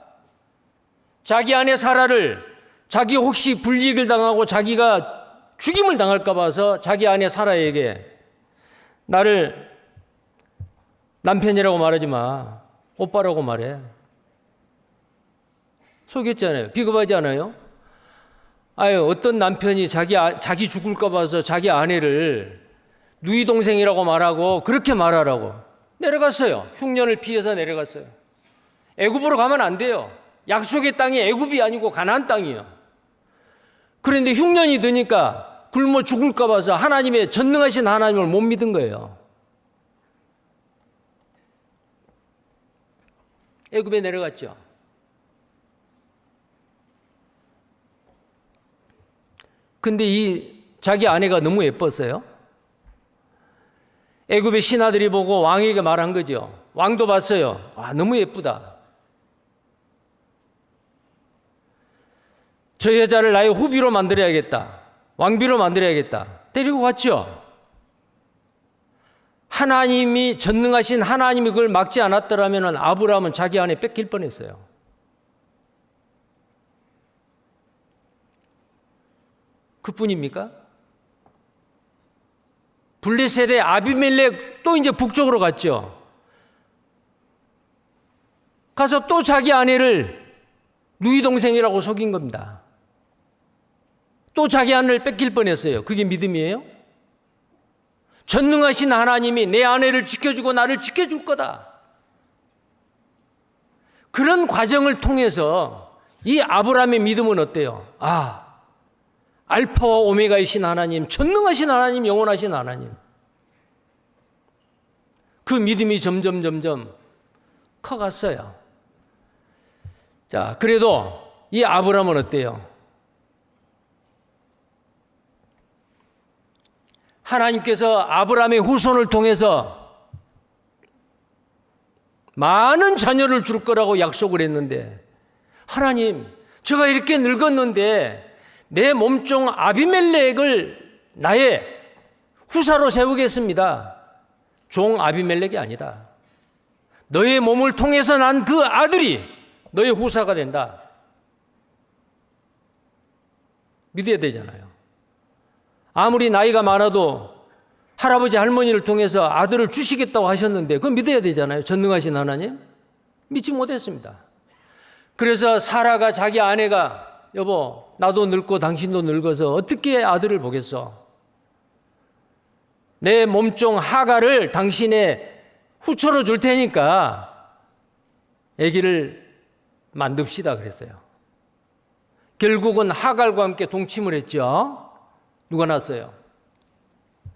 자기 아내 사라를, 자기 혹시 불이익을 당하고 자기가 죽임을 당할까 봐서 자기 아내 사라에게 나를 남편이라고 말하지 마. 오빠라고 말해. 속였잖아요. 비겁하지 않아요? 아유, 어떤 남편이 자기 죽을까 봐서 자기 아내를 누이 동생이라고 말하고 그렇게 말하라고. 내려갔어요. 흉년을 피해서 내려갔어요. 애굽으로 가면 안 돼요. 약속의 땅이 애굽이 아니고 가나안 땅이에요. 그런데 흉년이 드니까 굶어 죽을까 봐서 하나님의 전능하신 하나님을 못 믿은 거예요. 애굽에 내려갔죠. 근데 이 자기 아내가 너무 예뻤어요. 애굽의 신하들이 보고 왕에게 말한 거죠. 왕도 봤어요. 아, 너무 예쁘다. 저 여자를 나의 후비로 만들어야겠다. 왕비로 만들어야겠다. 데리고 갔죠. 하나님이 전능하신 하나님이 그걸 막지 않았더라면 아브라함은 자기 아내 뺏길 뻔했어요. 그뿐입니까? 블레셋의 아비멜렉 또 이제 북쪽으로 갔죠. 가서 또 자기 아내를 누이 동생이라고 속인 겁니다. 또 자기 아내를 뺏길 뻔했어요. 그게 믿음이에요? 전능하신 하나님이 내 아내를 지켜주고 나를 지켜줄 거다. 그런 과정을 통해서 이 아브라함의 믿음은 어때요? 아, 알파와 오메가이신 하나님, 전능하신 하나님, 영원하신 하나님. 그 믿음이 점점 커갔어요. 자, 그래도 이 아브라함은 어때요? 하나님께서 아브라함의 후손을 통해서 많은 자녀를 줄 거라고 약속을 했는데, 하나님, 제가 이렇게 늙었는데 내 몸종 아비멜렉을 나의 후사로 세우겠습니다. 종 아비멜렉이 아니다. 너의 몸을 통해서 난 그 아들이 너의 후사가 된다. 믿어야 되잖아요. 아무리 나이가 많아도 할아버지 할머니를 통해서 아들을 주시겠다고 하셨는데 그건 믿어야 되잖아요. 전능하신 하나님. 믿지 못했습니다. 그래서 사라가 자기 아내가 여보, 나도 늙고 당신도 늙어서 어떻게 아들을 보겠어? 내 몸종 하갈을 당신의 후처로 줄 테니까 아기를 만듭시다 그랬어요. 결국은 하갈과 함께 동침을 했죠. 누가 낳았어요?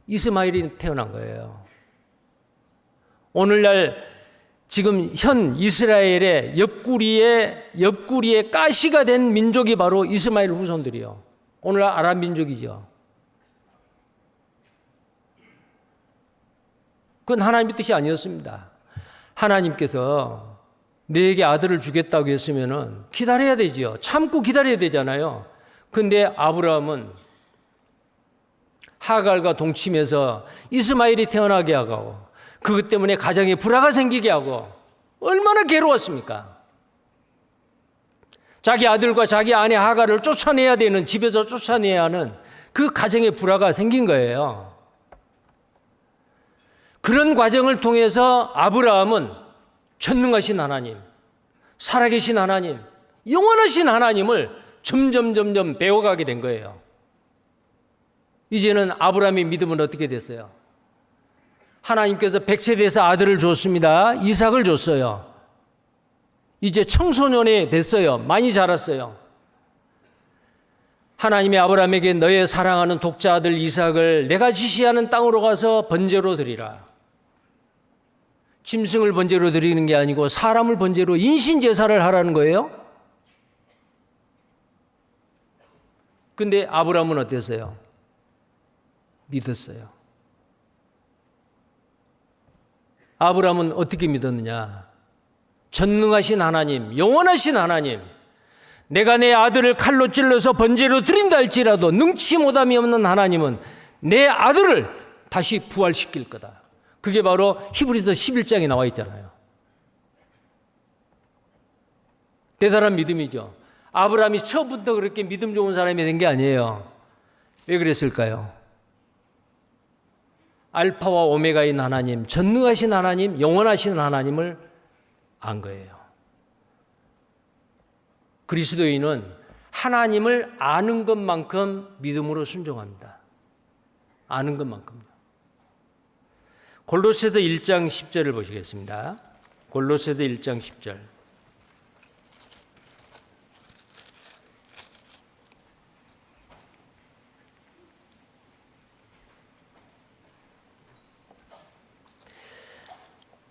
이스마엘이 태어난 거예요. 오늘날 지금 현 이스라엘의 옆구리에 가시가 된 민족이 바로 이스마엘 후손들이요. 오늘날 아랍 민족이죠. 그건 하나님의 뜻이 아니었습니다. 하나님께서 내게 아들을 주겠다고 했으면은 기다려야 되지요. 참고 기다려야 되잖아요. 근데 아브라함은 하갈과 동침해서 이스마엘이 태어나게 하고 그것 때문에 가정에 불화가 생기게 하고 얼마나 괴로웠습니까? 자기 아들과 자기 아내 하갈을 쫓아내야 되는, 집에서 쫓아내야 하는 그 가정에 불화가 생긴 거예요. 그런 과정을 통해서 아브라함은 전능하신 하나님, 살아계신 하나님, 영원하신 하나님을 점점 배워가게 된 거예요. 이제는 아브라함의 믿음은 어떻게 됐어요? 하나님께서 백세대에서 아들을 줬습니다. 이삭을 줬어요. 이제 청소년이 됐어요. 많이 자랐어요. 하나님이 아브라함에게 너의 사랑하는 독자 아들 이삭을 내가 지시하는 땅으로 가서 번제로 드리라. 짐승을 번제로 드리는 게 아니고 사람을 번제로 인신제사를 하라는 거예요. 근데 아브라함은 어땠어요? 믿었어요. 아브라함은 어떻게 믿었느냐? 전능하신 하나님, 영원하신 하나님, 내가 내 아들을 칼로 찔러서 번제로 드린다 할지라도 능치 못함이 없는 하나님은 내 아들을 다시 부활시킬 거다. 그게 바로 히브리서 11장에 나와 있잖아요. 대단한 믿음이죠. 아브라함이 처음부터 그렇게 믿음 좋은 사람이 된 게 아니에요. 왜 그랬을까요? 알파와 오메가인 하나님, 전능하신 하나님, 영원하신 하나님을 안 거예요. 그리스도인은 하나님을 아는 것만큼 믿음으로 순종합니다. 아는 것만큼요. 골로새서 1장 10절을 보시겠습니다. 골로새서 1장 10절.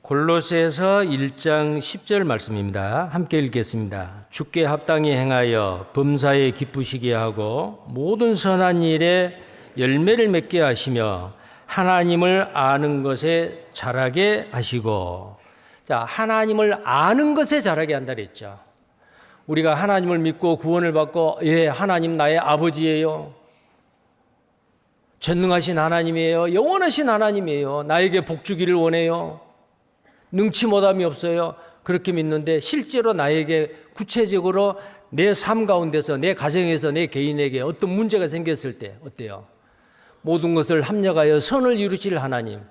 골로새서 1장 10절 말씀입니다. 함께 읽겠습니다. 주께 합당히 행하여 범사에 기쁘시게 하고 모든 선한 일에 열매를 맺게 하시며 하나님을 아는 것에 자라게 하시고. 자, 하나님을 아는 것에 자라게 한다 그랬죠. 우리가 하나님을 믿고 구원을 받고 하나님 나의 아버지예요. 전능하신 하나님이에요. 영원하신 하나님이에요. 나에게 복 주기를 원해요. 능치 못함이 없어요. 그렇게 믿는데 실제로 나에게 구체적으로 내 삶 가운데서 내 가정에서 내 개인에게 어떤 문제가 생겼을 때 어때요? 모든 것을 합력하여 선을 이루실 하나님.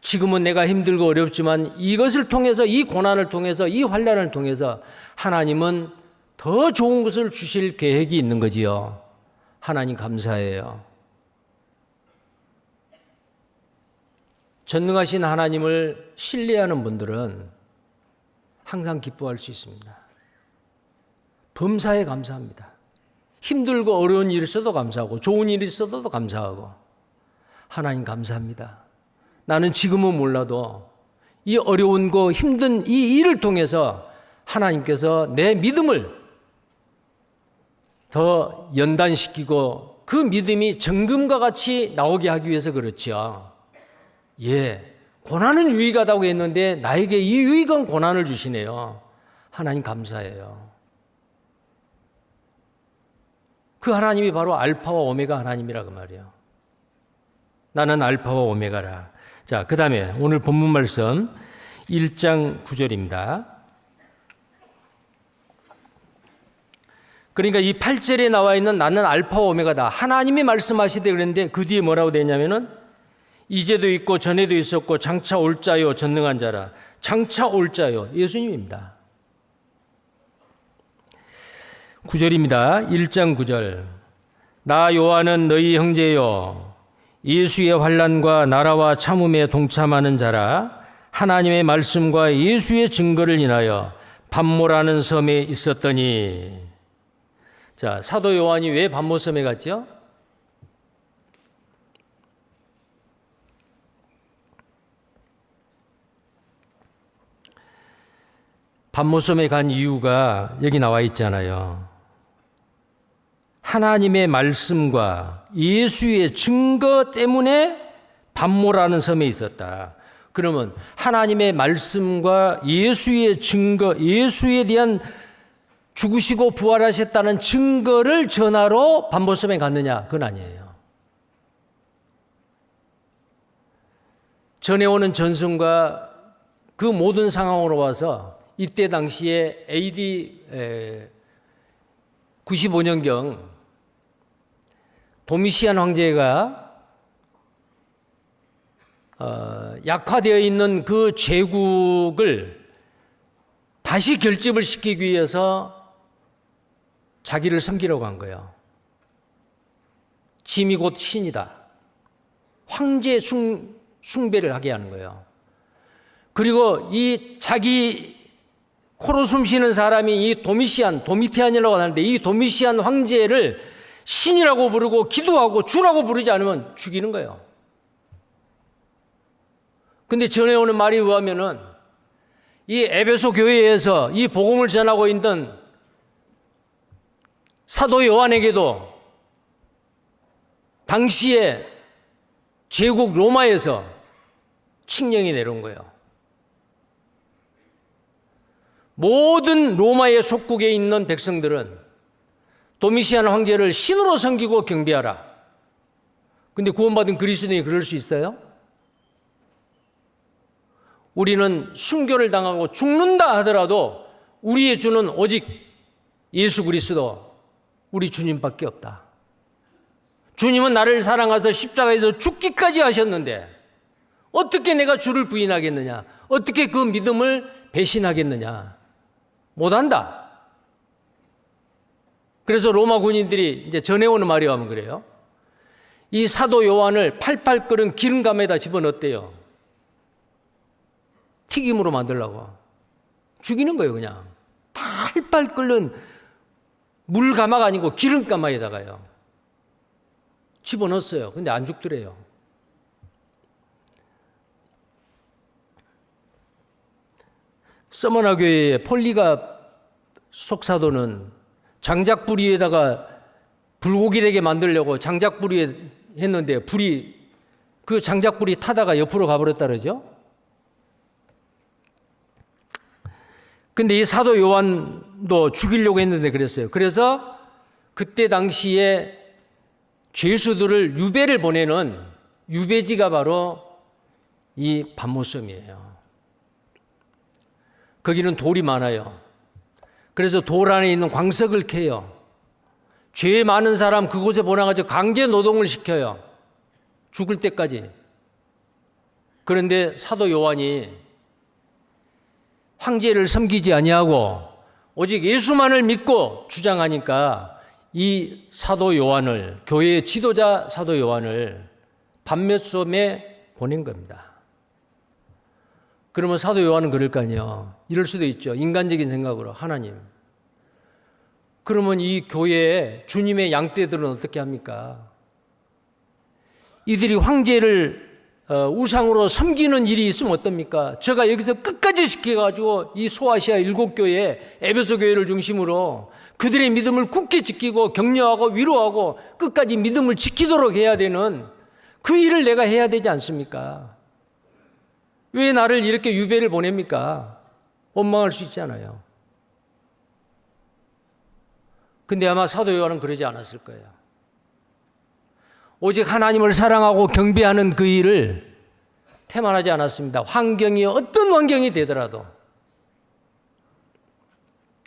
지금은 내가 힘들고 어렵지만 이것을 통해서, 이 고난을 통해서, 이 환난을 통해서 하나님은 더 좋은 것을 주실 계획이 있는 거지요. 하나님 감사해요. 전능하신 하나님을 신뢰하는 분들은 항상 기뻐할 수 있습니다. 범사에 감사합니다. 힘들고 어려운 일이 있어도 감사하고 좋은 일이 있어도 감사하고 하나님 감사합니다. 나는 지금은 몰라도 이 어려운 거 힘든 이 일을 통해서 하나님께서 내 믿음을 더 연단시키고 그 믿음이 정금과 같이 나오게 하기 위해서 그렇죠. 고난은 유익하다고 했는데 나에게 이 유익한 고난을 주시네요. 하나님 감사해요. 그 하나님이 바로 알파와 오메가 하나님이라고 말이에요. 나는 알파와 오메가라. 자, 그 다음에 오늘 본문 말씀 1장 9절입니다. 그러니까 이 8절에 나와 있는 나는 알파와 오메가다. 하나님이 말씀하시되 그랬는데 그 뒤에 뭐라고 되냐면은 이제도 있고 전에도 있었고 장차 올 자요 전능한 자라. 장차 올 자요 예수님입니다. 9절입니다. 1장 9절. 나 요한은 너희 형제요 예수의 환난과 나라와 참음에 동참하는 자라 하나님의 말씀과 예수의 증거를 인하여 pat모라는 섬에 있었더니. 자, 사도 요한이 왜 pat모섬에 갔죠? pat모섬에 간 이유가 여기 나와 있잖아요. 하나님의 말씀과 예수의 증거 때문에 pat모라는 섬에 있었다. 그러면 하나님의 말씀과 예수의 증거, 예수에 대한 죽으시고 부활하셨다는 증거를 전하러 pat모섬에 갔느냐? 그건 아니에요. 전해오는 전승과 그 모든 상황으로 와서 이때 당시에 AD 95년경 도미시안 황제가 약화되어 있는 그 제국을 다시 결집을 시키기 위해서 자기를 섬기려고 한 거예요. 짐이 곧 신이다. 황제 숭배를 하게 하는 거예요. 그리고 이 자기 코로 숨쉬는 사람이 이 도미티안이라고 하는데 이 도미시안 황제를 신이라고 부르고 기도하고 주라고 부르지 않으면 죽이는 거예요. 근데 전해오는 말에 의하면은 이 에베소 교회에서 이 복음을 전하고 있던 사도 요한에게도 당시에 제국 로마에서 칙령이 내려온 거예요. 모든 로마의 속국에 있는 백성들은 도미시안 황제를 신으로 섬기고 경배하라. 근데 구원받은 그리스도인이 그럴 수 있어요? 우리는 순교를 당하고 죽는다 하더라도 우리의 주는 오직 예수 그리스도, 우리 주님밖에 없다. 주님은 나를 사랑하셔서 십자가에서 죽기까지 하셨는데 어떻게 내가 주를 부인하겠느냐? 어떻게 그 믿음을 배신하겠느냐? 못한다. 그래서 로마 군인들이 이제 전해오는 말이 하면 그래요. 이 사도 요한을 팔팔 끓은 기름감에다 집어넣었대요. 튀김으로 만들려고. 죽이는 거예요, 그냥. 팔팔 끓는 물가마가 아니고 기름가마에다가요. 집어넣었어요. 근데 안 죽더래요. 서머나 교회의 폴리가 속사도는 장작불이에다가 불고기 되게 만들려고 장작불이 했는데 그 장작불이 타다가 옆으로 가버렸다 그러죠. 근데 이 사도 요한도 죽이려고 했는데 그랬어요. 그래서 그때 당시에 죄수들을 유배를 보내는 유배지가 바로 이 pat모섬이에요. 거기는 돌이 많아요. 그래서 돌 안에 있는 광석을 캐요. 죄 많은 사람 그곳에 보내가지고 강제 노동을 시켜요. 죽을 때까지. 그런데 사도 요한이 황제를 섬기지 아니하고 오직 예수만을 믿고 주장하니까 이 사도 요한을, 교회의 지도자 사도 요한을 pat모섬에 보낸 겁니다. 그러면 사도 요한은 그럴 거 아니에요. 이럴 수도 있죠. 인간적인 생각으로. 하나님, 그러면 이 교회에 주님의 양떼들은 어떻게 합니까? 이들이 황제를 우상으로 섬기는 일이 있으면 어떻습니까? 제가 여기서 끝까지 지켜가지고 이 소아시아 7교회, 에베소 교회를 중심으로 그들의 믿음을 굳게 지키고 격려하고 위로하고 끝까지 믿음을 지키도록 해야 되는 그 일을 내가 해야 되지 않습니까? 왜 나를 이렇게 유배를 보냅니까? 원망할 수 있잖아요. 근데 아마 사도 요한은 그러지 않았을 거예요. 오직 하나님을 사랑하고 경배하는 그 일을 태만하지 않았습니다. 환경이 어떤 환경이 되더라도.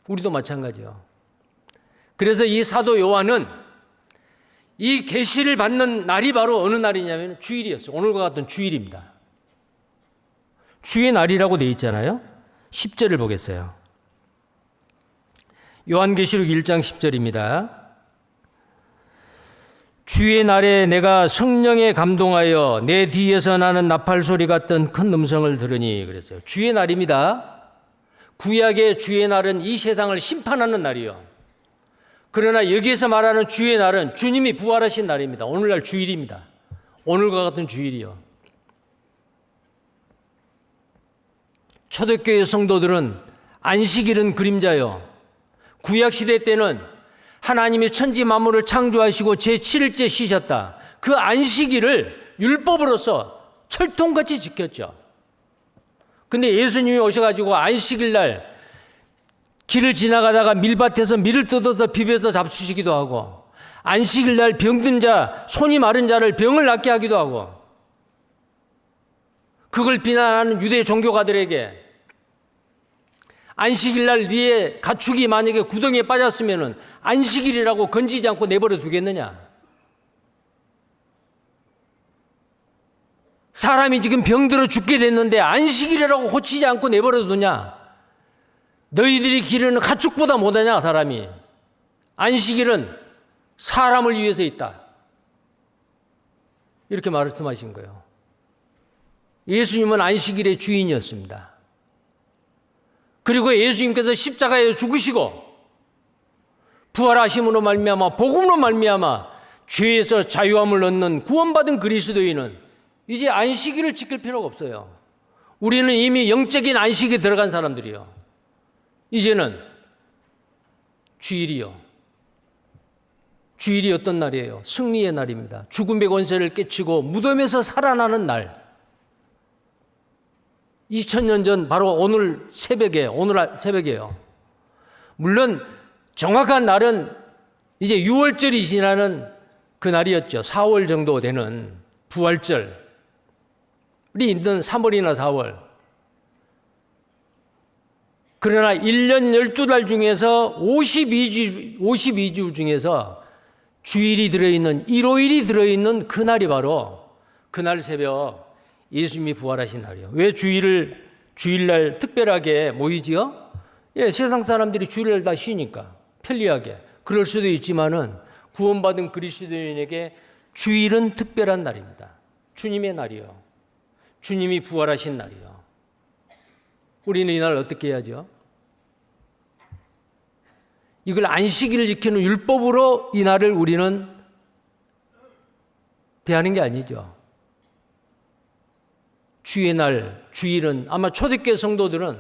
우리도 마찬가지요. 그래서 이 사도 요한은 이 계시를 받는 날이 바로 어느 날이냐면 주일이었어요. 오늘과 같은 주일입니다. 주의 날이라고 되어 있잖아요. 10절을 보겠어요. 요한계시록 1장 10절입니다. 주의 날에 내가 성령에 감동하여 내 뒤에서 나는 나팔 소리 같던 큰 음성을 들으니 그랬어요. 주의 날입니다. 구약의 주의 날은 이 세상을 심판하는 날이요. 그러나 여기에서 말하는 주의 날은 주님이 부활하신 날입니다. 오늘날 주일입니다. 오늘과 같은 주일이요. 초대교회 성도들은 안식일은 그림자요. 구약시대 때는 하나님이 천지 만물을 창조하시고 제7일째 쉬셨다. 그 안식일을 율법으로서 철통같이 지켰죠. 근데 예수님이 오셔가지고 안식일 날 길을 지나가다가 밀밭에서 밀을 뜯어서 비벼서 잡수시기도 하고, 안식일 날 병든 자, 손이 마른 자를 병을 낫게 하기도 하고, 그걸 비난하는 유대 종교가들에게 안식일 날 네의 가축이 만약에 구덩이에 빠졌으면 안식일이라고 건지지 않고 내버려 두겠느냐? 사람이 지금 병들어 죽게 됐는데 안식일이라고 고치지 않고 내버려 두냐? 너희들이 기르는 가축보다 못하냐 사람이? 안식일은 사람을 위해서 있다. 이렇게 말씀하신 거예요. 예수님은 안식일의 주인이었습니다. 그리고 예수님께서 십자가에 죽으시고 부활하심으로 말미암아 복음으로 말미암아 죄에서 자유함을 얻는 구원받은 그리스도인은 이제 안식일을 지킬 필요가 없어요. 우리는 이미 영적인 안식에 들어간 사람들이요. 이제는 주일이요. 주일이 어떤 날이에요? 승리의 날입니다. 죽음의 권세를 깨치고 무덤에서 살아나는 날. 2000년 전 바로 오늘 새벽이에요. 물론 정확한 날은 이제 6월절이 지나는 그 날이었죠. 4월 정도 되는 부활절이 있는 3월이나 4월. 그러나 1년 12달 중에서 52주 중에서 주일이 들어있는 일요일이 들어있는 그날이 바로 그날 새벽 예수님이 부활하신 날이에요. 왜 주일날 특별하게 모이지요? 예, 세상 사람들이 주일날 다 쉬니까 편리하게. 그럴 수도 있지만은 구원받은 그리스도인에게 주일은 특별한 날입니다. 주님의 날이요. 주님이 부활하신 날이요. 우리는 이날 어떻게 해야죠? 이걸 안식일을 지키는 율법으로 이 날을 우리는 대하는 게 아니죠. 주의 날, 주일은 아마 초대교회 성도들은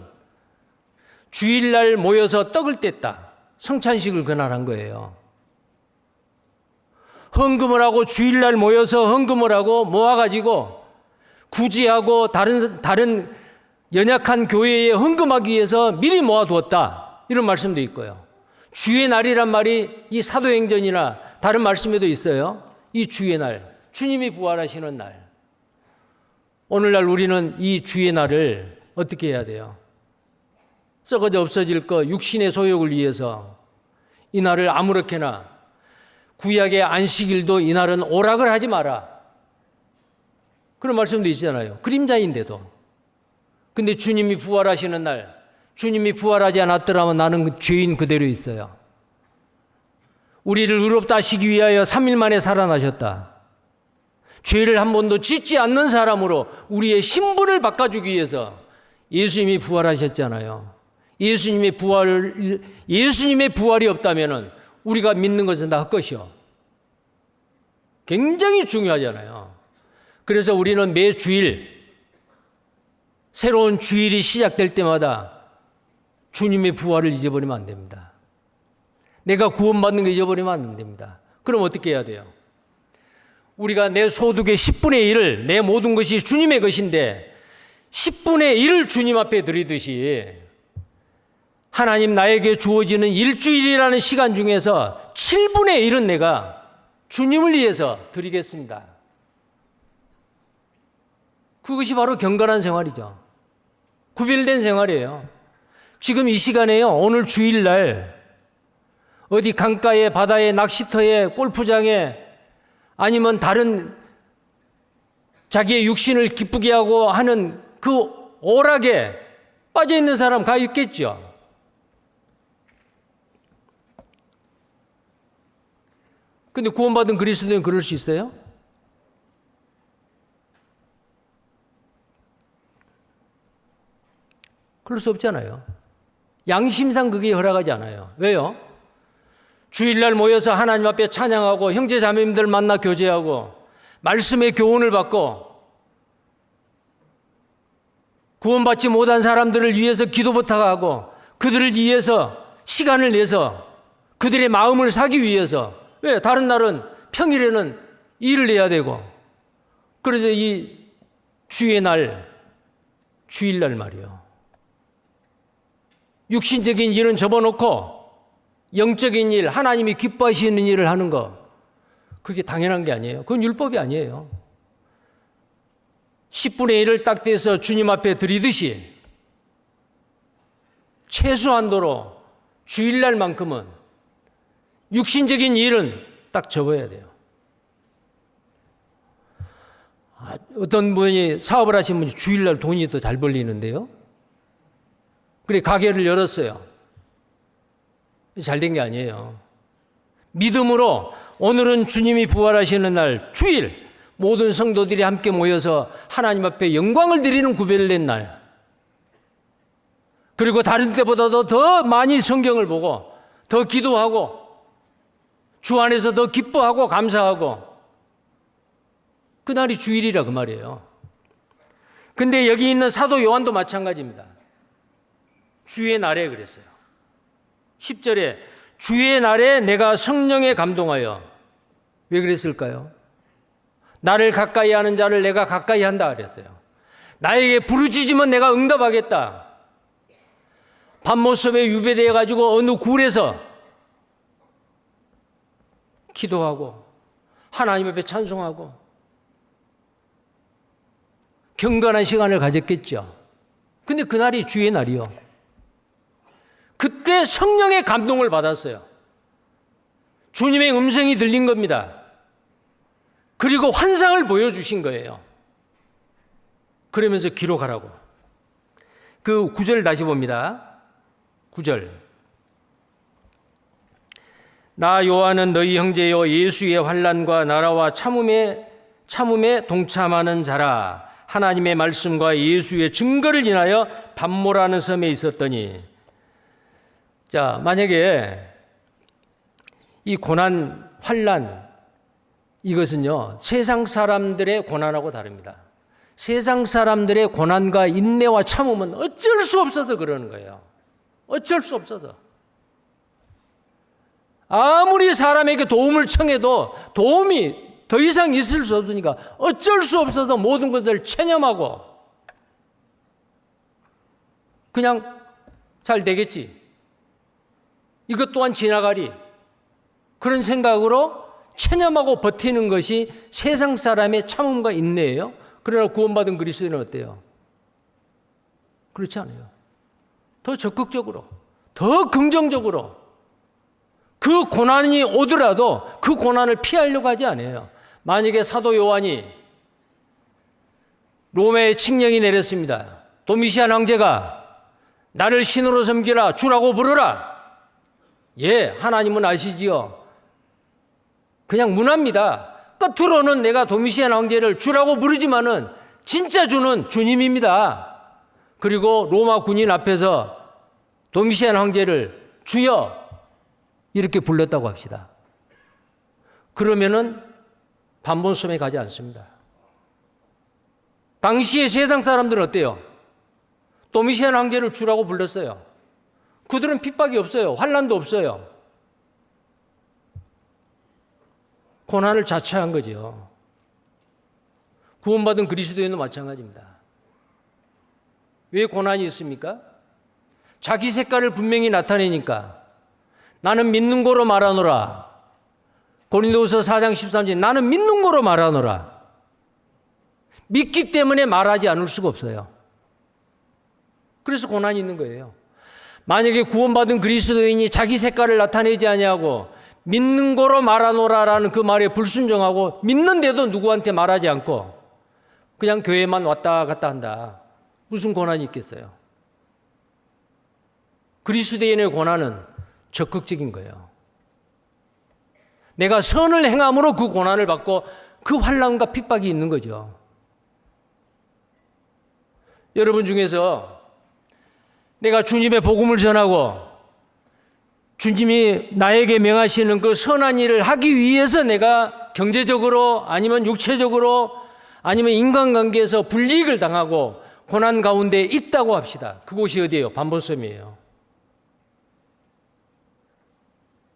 주일날 모여서 떡을 뗐다. 성찬식을 그날 한 거예요. 헌금을 하고 주일날 모여서 헌금을 하고 모아가지고 구제하고 다른 연약한 교회에 헌금하기 위해서 미리 모아두었다. 이런 말씀도 있고요. 주의 날이란 말이 이 사도행전이나 다른 말씀에도 있어요. 이 주의 날, 주님이 부활하시는 날. 오늘날 우리는 이 주의 날을 어떻게 해야 돼요? 썩어져 없어질 것 육신의 소욕을 위해서 이 날을 아무렇게나 구약의 안식일도 이 날은 오락을 하지 마라. 그런 말씀도 있잖아요. 그림자인데도. 근데 주님이 부활하시는 날, 주님이 부활하지 않았더라면 나는 죄인 그대로 있어요. 우리를 의롭다 하시기 위하여 3일 만에 살아나셨다. 죄를 한 번도 짓지 않는 사람으로 우리의 신분을 바꿔주기 위해서 예수님이 부활하셨잖아요. 예수님의 부활이 없다면 우리가 믿는 것은 다 헛것이요. 굉장히 중요하잖아요. 그래서 우리는 매 주일 새로운 주일이 시작될 때마다 주님의 부활을 잊어버리면 안 됩니다. 내가 구원받는 거 잊어버리면 안 됩니다. 그럼 어떻게 해야 돼요? 우리가 내 소득의 10분의 1을 내 모든 것이 주님의 것인데 10분의 1을 주님 앞에 드리듯이 하나님 나에게 주어지는 일주일이라는 시간 중에서 7분의 1은 내가 주님을 위해서 드리겠습니다. 그것이 바로 경건한 생활이죠. 구별된 생활이에요. 지금 이 시간에요. 오늘 주일날 어디 강가에 바다에 낚시터에 골프장에 아니면 다른 자기의 육신을 기쁘게 하고 하는 그 오락에 빠져 있는 사람 가 있겠죠. 근데 구원받은 그리스도인은 그럴 수 있어요? 그럴 수 없잖아요. 양심상 그게 허락하지 않아요. 왜요? 주일날 모여서 하나님 앞에 찬양하고 형제 자매님들 만나 교제하고 말씀의 교훈을 받고 구원받지 못한 사람들을 위해서 기도 부탁하고 그들을 위해서 시간을 내서 그들의 마음을 사기 위해서, 왜? 다른 날은 평일에는 일을 해야 되고, 그래서 이 주의 날, 주일날 말이요, 육신적인 일은 접어놓고 영적인 일, 하나님이 기뻐하시는 일을 하는 거, 그게 당연한 게 아니에요. 그건 율법이 아니에요. 10분의 1을 딱 떼서 주님 앞에 드리듯이 최소한도로 주일날만큼은 육신적인 일은 딱 접어야 돼요. 어떤 분이 사업을 하신 분이 주일날 돈이 더 잘 벌리는데요. 그래 가게를 열었어요. 잘된 게 아니에요. 믿음으로 오늘은 주님이 부활하시는 날 주일 모든 성도들이 함께 모여서 하나님 앞에 영광을 드리는 구별된 날, 그리고 다른 때보다도 더 많이 성경을 보고 더 기도하고 주 안에서 더 기뻐하고 감사하고, 그날이 주일이라 그 말이에요. 근데 여기 있는 사도 요한도 마찬가지입니다. 주의 날에 그랬어요. 10절에 주의 날에 내가 성령에 감동하여, 왜 그랬을까요? 나를 가까이 하는 자를 내가 가까이 한다 그랬어요. 나에게 부르짖으면 내가 응답하겠다. 밤모습에 유배되어 가지고 어느 굴에서 기도하고 하나님 앞에 찬송하고 경건한 시간을 가졌겠죠. 근데 그날이 주의 날이요. 그때 성령의 감동을 받았어요. 주님의 음성이 들린 겁니다. 그리고 환상을 보여주신 거예요. 그러면서 기록하라고. 그 9절 다시 봅니다. 9절. 나 요한은 너희 형제여 예수의 환난과 나라와 참음에 동참하는 자라. 하나님의 말씀과 예수의 증거를 인하여 밤모라는 섬에 있었더니, 자, 만약에 이 고난, 환난, 이것은요, 세상 사람들의 고난하고 다릅니다. 세상 사람들의 고난과 인내와 참음은 어쩔 수 없어서 그러는 거예요. 어쩔 수 없어서. 아무리 사람에게 도움을 청해도 도움이 더 이상 있을 수 없으니까 어쩔 수 없어서 모든 것을 체념하고 그냥 잘 되겠지, 이것 또한 지나가리, 그런 생각으로 체념하고 버티는 것이 세상 사람의 참음과 인내예요. 그러나 구원받은 그리스도인은 어때요? 그렇지 않아요. 더 적극적으로, 더 긍정적으로 그 고난이 오더라도 그 고난을 피하려고 하지 않아요. 만약에 사도 요한이 로마의 칙령이 내렸습니다. 도미시안 황제가 나를 신으로 섬기라, 주라고 부르라. 예, 하나님은 아시지요. 그냥 문합니다. 끝으로는 내가 도미시안 황제를 주라고 부르지만은 진짜 주는 주님입니다. 그리고 로마 군인 앞에서 도미시안 황제를 주여 이렇게 불렀다고 합시다. 그러면은 반본섬에 가지 않습니다. 당시에 세상 사람들은 어때요? 도미시안 황제를 주라고 불렀어요. 그들은 핍박이 없어요. 환난도 없어요. 고난을 자처한 거죠. 구원받은 그리스도인도 마찬가지입니다. 왜 고난이 있습니까? 자기 색깔을 분명히 나타내니까. 나는 믿는 거로 말하노라. 고린도후서 4장 13절, 나는 믿는 거로 말하노라. 믿기 때문에 말하지 않을 수가 없어요. 그래서 고난이 있는 거예요. 만약에 구원받은 그리스도인이 자기 색깔을 나타내지 아니하고 믿는 거로 말하노라라는 그 말에 불순종하고 믿는데도 누구한테 말하지 않고 그냥 교회만 왔다 갔다 한다, 무슨 고난이 있겠어요? 그리스도인의 고난은 적극적인 거예요. 내가 선을 행함으로 그 고난을 받고 그 환난과 핍박이 있는 거죠. 여러분 중에서 내가 주님의 복음을 전하고 주님이 나에게 명하시는 그 선한 일을 하기 위해서 내가 경제적으로 아니면 육체적으로 아니면 인간관계에서 불이익을 당하고 고난 가운데 있다고 합시다. 그곳이 어디예요? 반모섬이에요.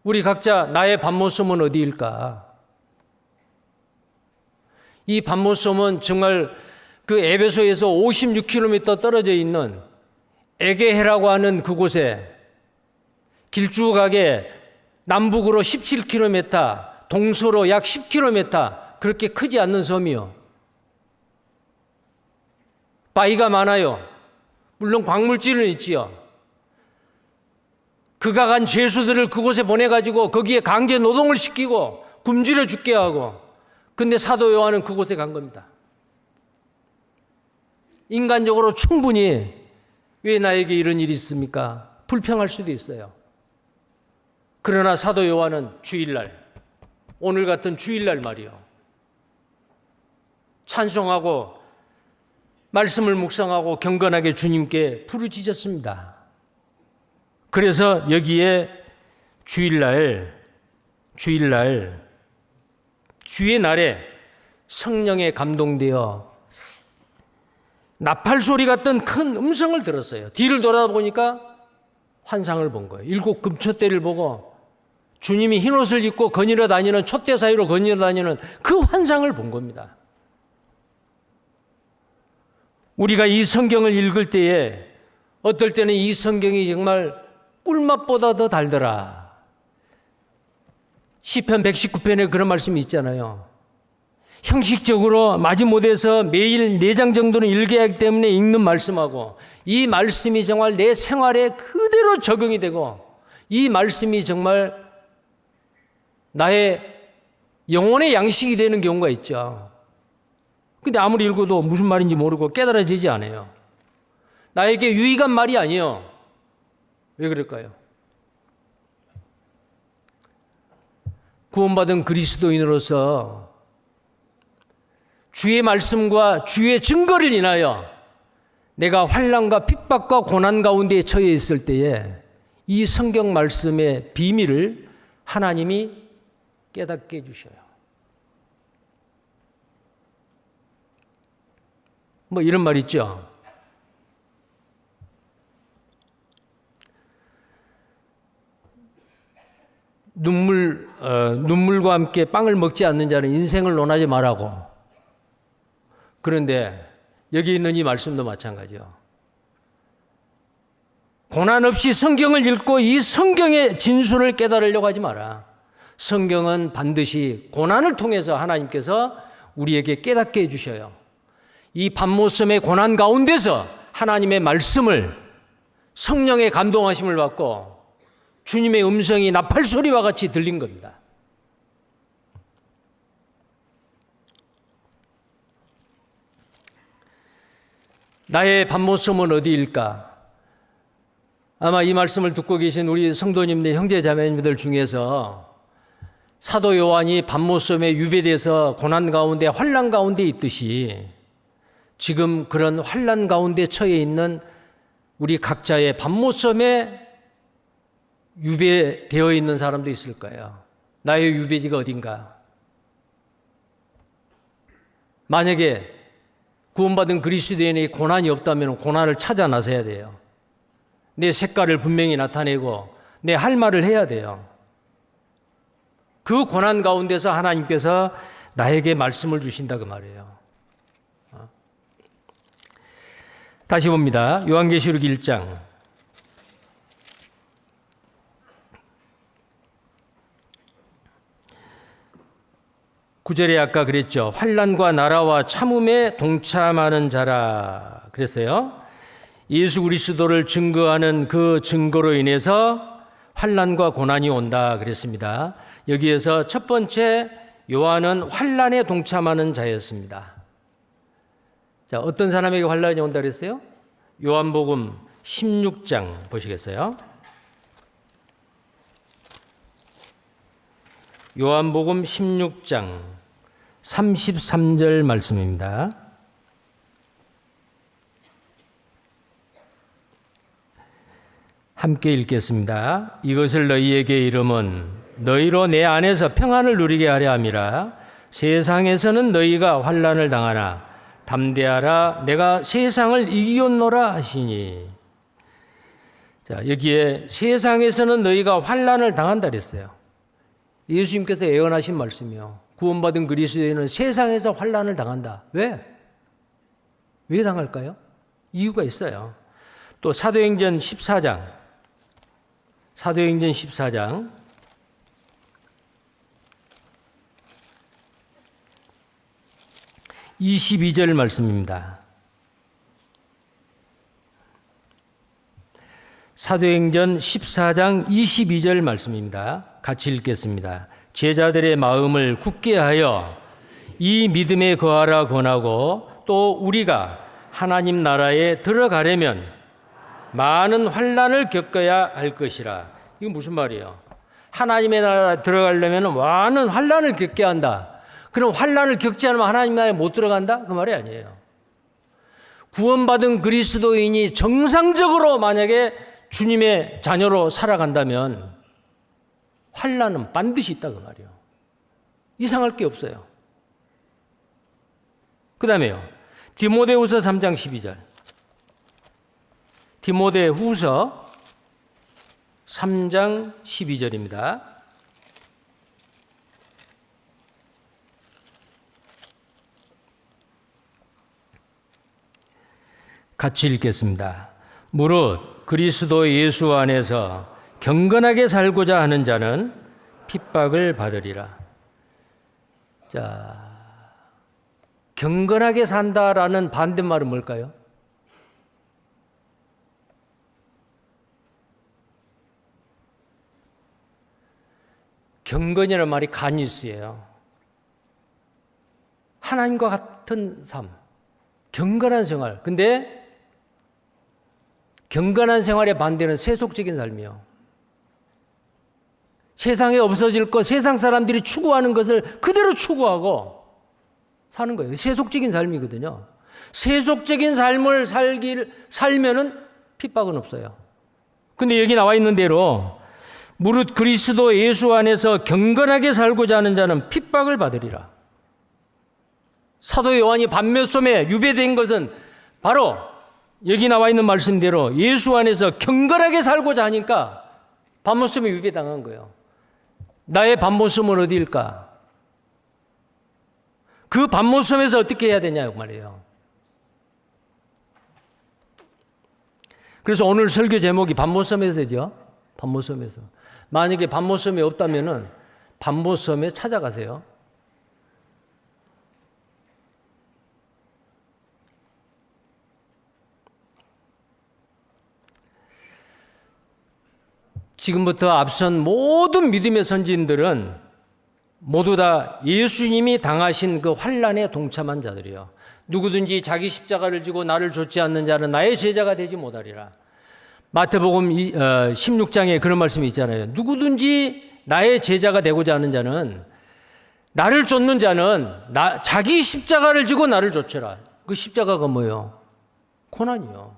우리 각자 나의 반모섬은 어디일까? 이 반모섬은 정말 그 에베소에서 56km 떨어져 있는 에게해라고 하는 그곳에 길쭉하게 남북으로 17km, 동서로 약 10km 그렇게 크지 않는 섬이요. 바위가 많아요. 물론 광물질은 있지요. 그가 간 죄수들을 그곳에 보내가지고 거기에 강제 노동을 시키고 굶주려 죽게 하고, 근데 사도 요한은 그곳에 간 겁니다. 인간적으로 충분히 왜 나에게 이런 일이 있습니까? 불평할 수도 있어요. 그러나 사도 요한은 주일날, 오늘 같은 주일날 말이요, 찬송하고 말씀을 묵상하고 경건하게 주님께 부르짖었습니다. 그래서 여기에 주의 날에 성령에 감동되어 나팔 소리 같던 큰 음성을 들었어요. 뒤를 돌아보니까 환상을 본 거예요. 7 금촛대를 보고 주님이 흰옷을 입고 거닐어 다니는, 촛대 사이로 거닐어 다니는 그 환상을 본 겁니다. 우리가 이 성경을 읽을 때에 어떨 때는 이 성경이 정말 꿀맛보다 더 달더라. 시편 119편에 그런 말씀이 있잖아요. 형식적으로 마지못해서 매일 4장 정도는 읽어야 하기 때문에 읽는 말씀하고, 이 말씀이 정말 내 생활에 그대로 적용이 되고, 이 말씀이 정말 나의 영혼의 양식이 되는 경우가 있죠. 근데 아무리 읽어도 무슨 말인지 모르고 깨달아지지 않아요. 나에게 유익한 말이 아니에요. 왜 그럴까요? 구원받은 그리스도인으로서 주의 말씀과 주의 증거를 인하여 내가 환난과 핍박과 고난 가운데 처해 있을 때에 이 성경 말씀의 비밀을 하나님이 깨닫게 해주셔요. 뭐 이런 말 있죠. 눈물과 함께 빵을 먹지 않는 자는 인생을 논하지 말라고. 그런데 여기 있는 이 말씀도 마찬가지요. 고난 없이 성경을 읽고 이 성경의 진술을 깨달으려고 하지 마라. 성경은 반드시 고난을 통해서 하나님께서 우리에게 깨닫게 해주셔요. 이 반모섬의 고난 가운데서 하나님의 말씀을, 성령의 감동하심을 받고 주님의 음성이 나팔 소리와 같이 들린 겁니다. 나의 반모섬은 어디일까? 아마 이 말씀을 듣고 계신 우리 성도님들, 형제 자매님들 중에서 사도 요한이 반모섬에 유배돼서 고난 가운데, 환난 가운데 있듯이 지금 그런 환난 가운데 처해 있는 우리 각자의 반모섬에 유배되어 있는 사람도 있을 거예요. 나의 유배지가 어딘가? 만약에 구원받은 그리스도인에게 고난이 없다면 고난을 찾아 나서야 돼요. 내 색깔을 분명히 나타내고 내 할 말을 해야 돼요. 그 고난 가운데서 하나님께서 나에게 말씀을 주신다 그 말이에요. 다시 봅니다. 요한계시록 1장 9절에 아까 그랬죠. 환난과 나라와 참음에 동참하는 자라 그랬어요. 예수 그리스도를 증거하는 그 증거로 인해서 환난과 고난이 온다 그랬습니다. 여기에서 첫 번째 요한은 환난에 동참하는 자였습니다. 자, 어떤 사람에게 환난이 온다 그랬어요? 요한복음 16장 보시겠어요? 요한복음 16장 33절 말씀입니다. 함께 읽겠습니다. 이것을 너희에게 이름은 너희로 내 안에서 평안을 누리게 하려 함이라. 세상에서는 너희가 환난을 당하나 담대하라 내가 세상을 이기었노라 하시니. 자, 여기에 세상에서는 너희가 환난을 당한다 그랬어요. 예수님께서 예언하신 말씀이요. 구원받은 그리스도인은 세상에서 환난을 당한다. 왜? 왜 당할까요? 이유가 있어요. 또 사도행전 14장 22절 말씀입니다. 사도행전 14장 22절 말씀입니다. 같이 읽겠습니다. 제자들의 마음을 굳게 하여 이 믿음에 거하라 권하고 또 우리가 하나님 나라에 들어가려면 많은 환난을 겪어야 할 것이라. 이거 무슨 말이에요? 하나님의 나라에 들어가려면 많은 환난을 겪게 한다. 그럼 환난을 겪지 않으면 하나님 나라에 못 들어간다? 그 말이 아니에요. 구원받은 그리스도인이 정상적으로 만약에 주님의 자녀로 살아간다면 환난은 반드시 있다 그 말이에요. 이상할 게 없어요. 그 다음에요. 디모데후서 3장 12절. 디모데후서 3장 12절입니다. 같이 읽겠습니다. 무릇 그리스도 예수 안에서 경건하게 살고자 하는 자는 핍박을 받으리라. 자, 경건하게 산다라는 반대말은 뭘까요? 경건이라는 말이 가니스예요. 하나님과 같은 삶, 경건한 생활. 근데 경건한 생활의 반대는 세속적인 삶이요. 세상에 없어질 것, 세상 사람들이 추구하는 것을 그대로 추구하고 사는 거예요. 세속적인 삶이거든요. 세속적인 삶을 살면은 핍박은 없어요. 근데 여기 나와 있는 대로 무릇 그리스도 예수 안에서 경건하게 살고자 하는 자는 핍박을 받으리라. 사도 요한이 반면섬에 유배된 것은 바로 여기 나와 있는 말씀대로 예수 안에서 경건하게 살고자 하니까 반모섬에 유배당한 거예요. 나의 반모섬은 어디일까? 그 반모섬에서 어떻게 해야 되냐 말이에요. 그래서 오늘 설교 제목이 반모섬에서죠. 반모섬에서. 만약에 반모섬이 없다면은 반모섬에 찾아가세요. 지금부터 앞선 모든 믿음의 선지인들은 모두 다 예수님이 당하신 그 환난에 동참한 자들이요. 누구든지 자기 십자가를 지고 나를 좇지 않는 자는 나의 제자가 되지 못하리라. 마태복음 16장에 그런 말씀이 있잖아요. 누구든지 나의 제자가 되고자 하는 자는, 나를 좇는 자는 자기 십자가를 지고 나를 좇으라. 그 십자가가 뭐예요? 고난이요.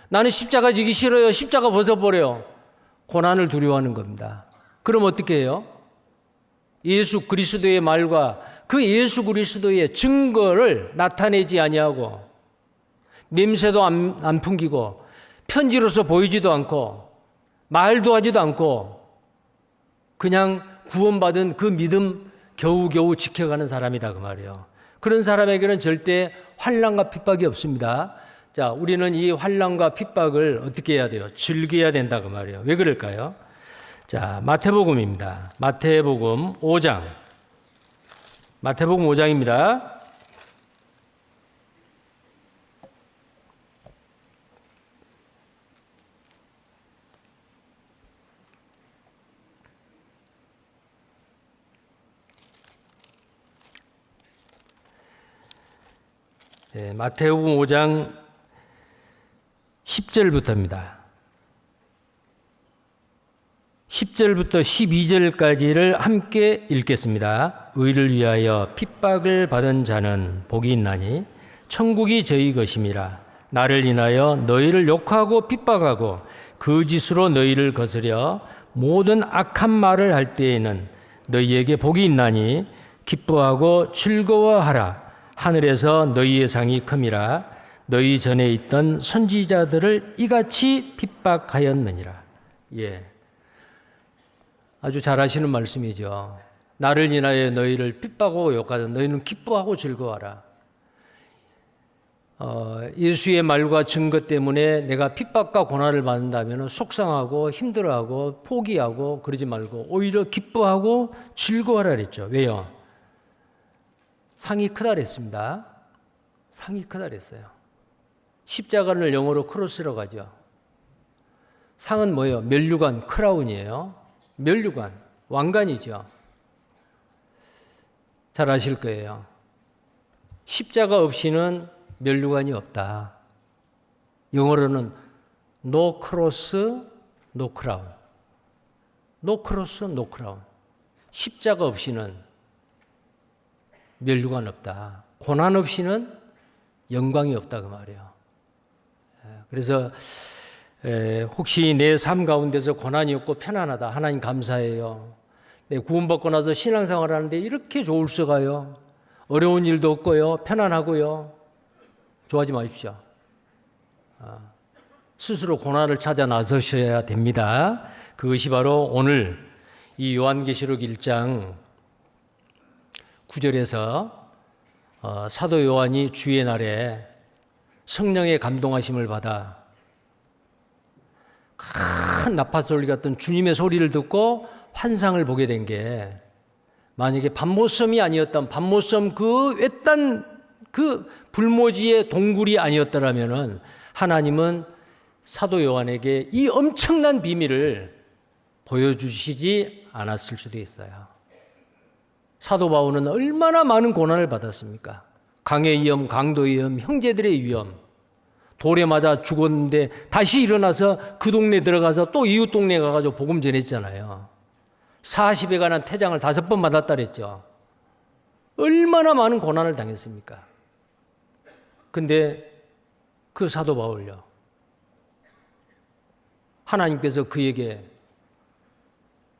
나는 십자가 지기 싫어요. 십자가 벗어버려요. 고난을 두려워하는 겁니다. 그럼 어떻게 해요? 예수 그리스도의 말과 그 예수 그리스도의 증거를 나타내지 아니하고 냄새도 안 풍기고 편지로서 보이지도 않고 말도 하지도 않고 그냥 구원받은 그 믿음 겨우겨우 지켜가는 사람이다 그 말이에요. 그런 사람에게는 절대 환난과 핍박이 없습니다. 자, 우리는 이 환난과 핍박을 어떻게 해야 돼요? 즐겨야 된다 그 말이에요. 왜 그럴까요? 자, 마태복음입니다. 마태복음 5장. 마태복음 5장입니다. 네, 마태복음 5장 10절부터입니다. 10절부터 12절까지를 함께 읽겠습니다. 의를 위하여 핍박을 받은 자는 복이 있나니 천국이 저희 것임이라. 나를 인하여 너희를 욕하고 핍박하고 거짓으로 너희를 거스려 모든 악한 말을 할 때에는 너희에게 복이 있나니 기뻐하고 즐거워하라. 하늘에서 너희의 상이 큼이라. 너희 전에 있던 선지자들을 이같이 핍박하였느니라. 예, 아주 잘 하시는 말씀이죠. 나를 인하여 너희를 핍박하고 욕하던 너희는 기뻐하고 즐거워하라. 예수의 말과 증거 때문에 내가 핍박과 고난을 받는다면 속상하고 힘들어하고 포기하고 그러지 말고 오히려 기뻐하고 즐거워하라 그랬죠. 왜요? 상이 크다 그랬습니다. 상이 크다 그랬어요. 십자가를 영어로 크로스라고 하죠. 상은 뭐예요? 면류관, 크라운이에요. 면류관, 왕관이죠. 잘 아실 거예요. 십자가 없이는 면류관이 없다. 영어로는 no cross, no crown. no cross, no crown. 십자가 없이는 면류관 없다. 고난 없이는 영광이 없다 그 말이에요. 그래서 혹시 내 삶 가운데서 고난이 없고 편안하다. 하나님 감사해요. 내 구원받고 나서 신앙생활 하는데 이렇게 좋을 수가요. 어려운 일도 없고요. 편안하고요. 좋아하지 마십시오. 스스로 고난을 찾아 나서셔야 됩니다. 그것이 바로 오늘 이 요한계시록 1장 9절에서 사도 요한이 주의 날에 성령의 감동하심을 받아 큰 나팔 소리 같은 주님의 소리를 듣고 환상을 보게 된 게 만약에 밤모섬이 아니었다면 밤모섬 그 외딴 그 불모지의 동굴이 아니었더라면 하나님은 사도 요한에게 이 엄청난 비밀을 보여주시지 않았을 수도 있어요. 사도 바울은 얼마나 많은 고난을 받았습니까? 강의 위험, 강도의 위험, 형제들의 위험, 돌에 맞아 죽었는데 다시 일어나서 그 동네 들어가서 또 이웃 동네 가가지고 복음 전했잖아요. 40에 관한 태장을 5번 받았다 그랬죠. 얼마나 많은 고난을 당했습니까? 근데 그 사도 바울요, 하나님께서 그에게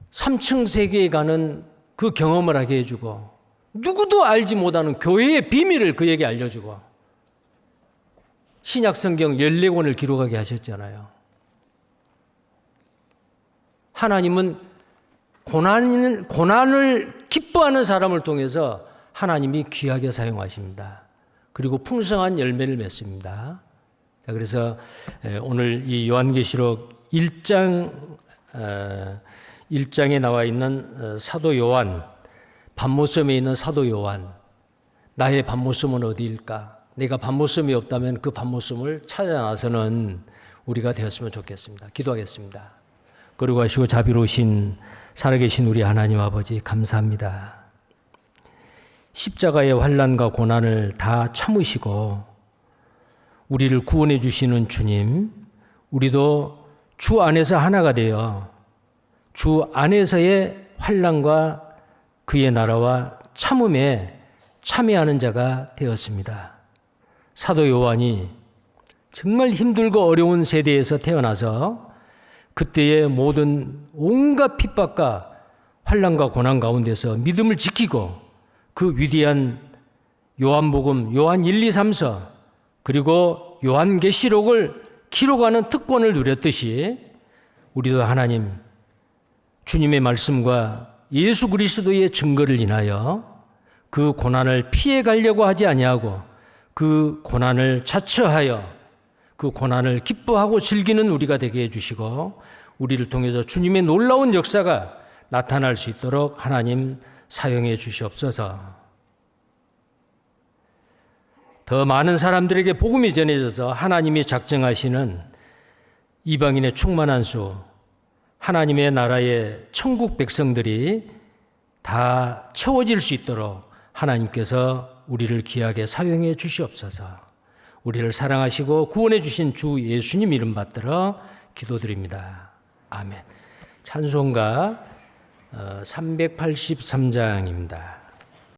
3층 세계에 가는 그 경험을 하게 해주고 누구도 알지 못하는 교회의 비밀을 그에게 알려주고 신약 성경 14권을 기록하게 하셨잖아요. 하나님은 고난을 기뻐하는 사람을 통해서 하나님이 귀하게 사용하십니다. 그리고 풍성한 열매를 맺습니다. 자, 그래서 오늘 이 요한계시록 1장에 나와 있는 사도 요한, 밤모섬에 있는 사도 요한, 나의 밤모섬은 어디일까? 내가 밤모섬이 없다면 그 밤모섬을 찾아 나서는 우리가 되었으면 좋겠습니다. 기도하겠습니다. 그리고 하시고 자비로우신 살아계신 우리 하나님 아버지 감사합니다. 십자가의 환난과 고난을 다 참으시고 우리를 구원해 주시는 주님, 우리도 주 안에서 하나가 되어 주 안에서의 환난과 그의 나라와 참음에 참여하는 자가 되었습니다. 사도 요한이 정말 힘들고 어려운 세대에서 태어나서 그때의 모든 온갖 핍박과 환난과 고난 가운데서 믿음을 지키고 그 위대한 요한복음, 요한 1, 2, 3서 그리고 요한계시록을 기록하는 특권을 누렸듯이 우리도 하나님 주님의 말씀과 예수 그리스도의 증거를 인하여 그 고난을 피해 가려고 하지 아니하고 그 고난을 자처하여 그 고난을 기뻐하고 즐기는 우리가 되게 해주시고 우리를 통해서 주님의 놀라운 역사가 나타날 수 있도록 하나님 사용해 주시옵소서. 더 많은 사람들에게 복음이 전해져서 하나님이 작정하시는 이방인의 충만한 수, 하나님의 나라의 천국 백성들이 다 채워질 수 있도록 하나님께서 우리를 귀하게 사용해 주시옵소서. 우리를 사랑하시고 구원해 주신 주 예수님 이름 받들어 기도드립니다. 아멘. 찬송가 383장입니다.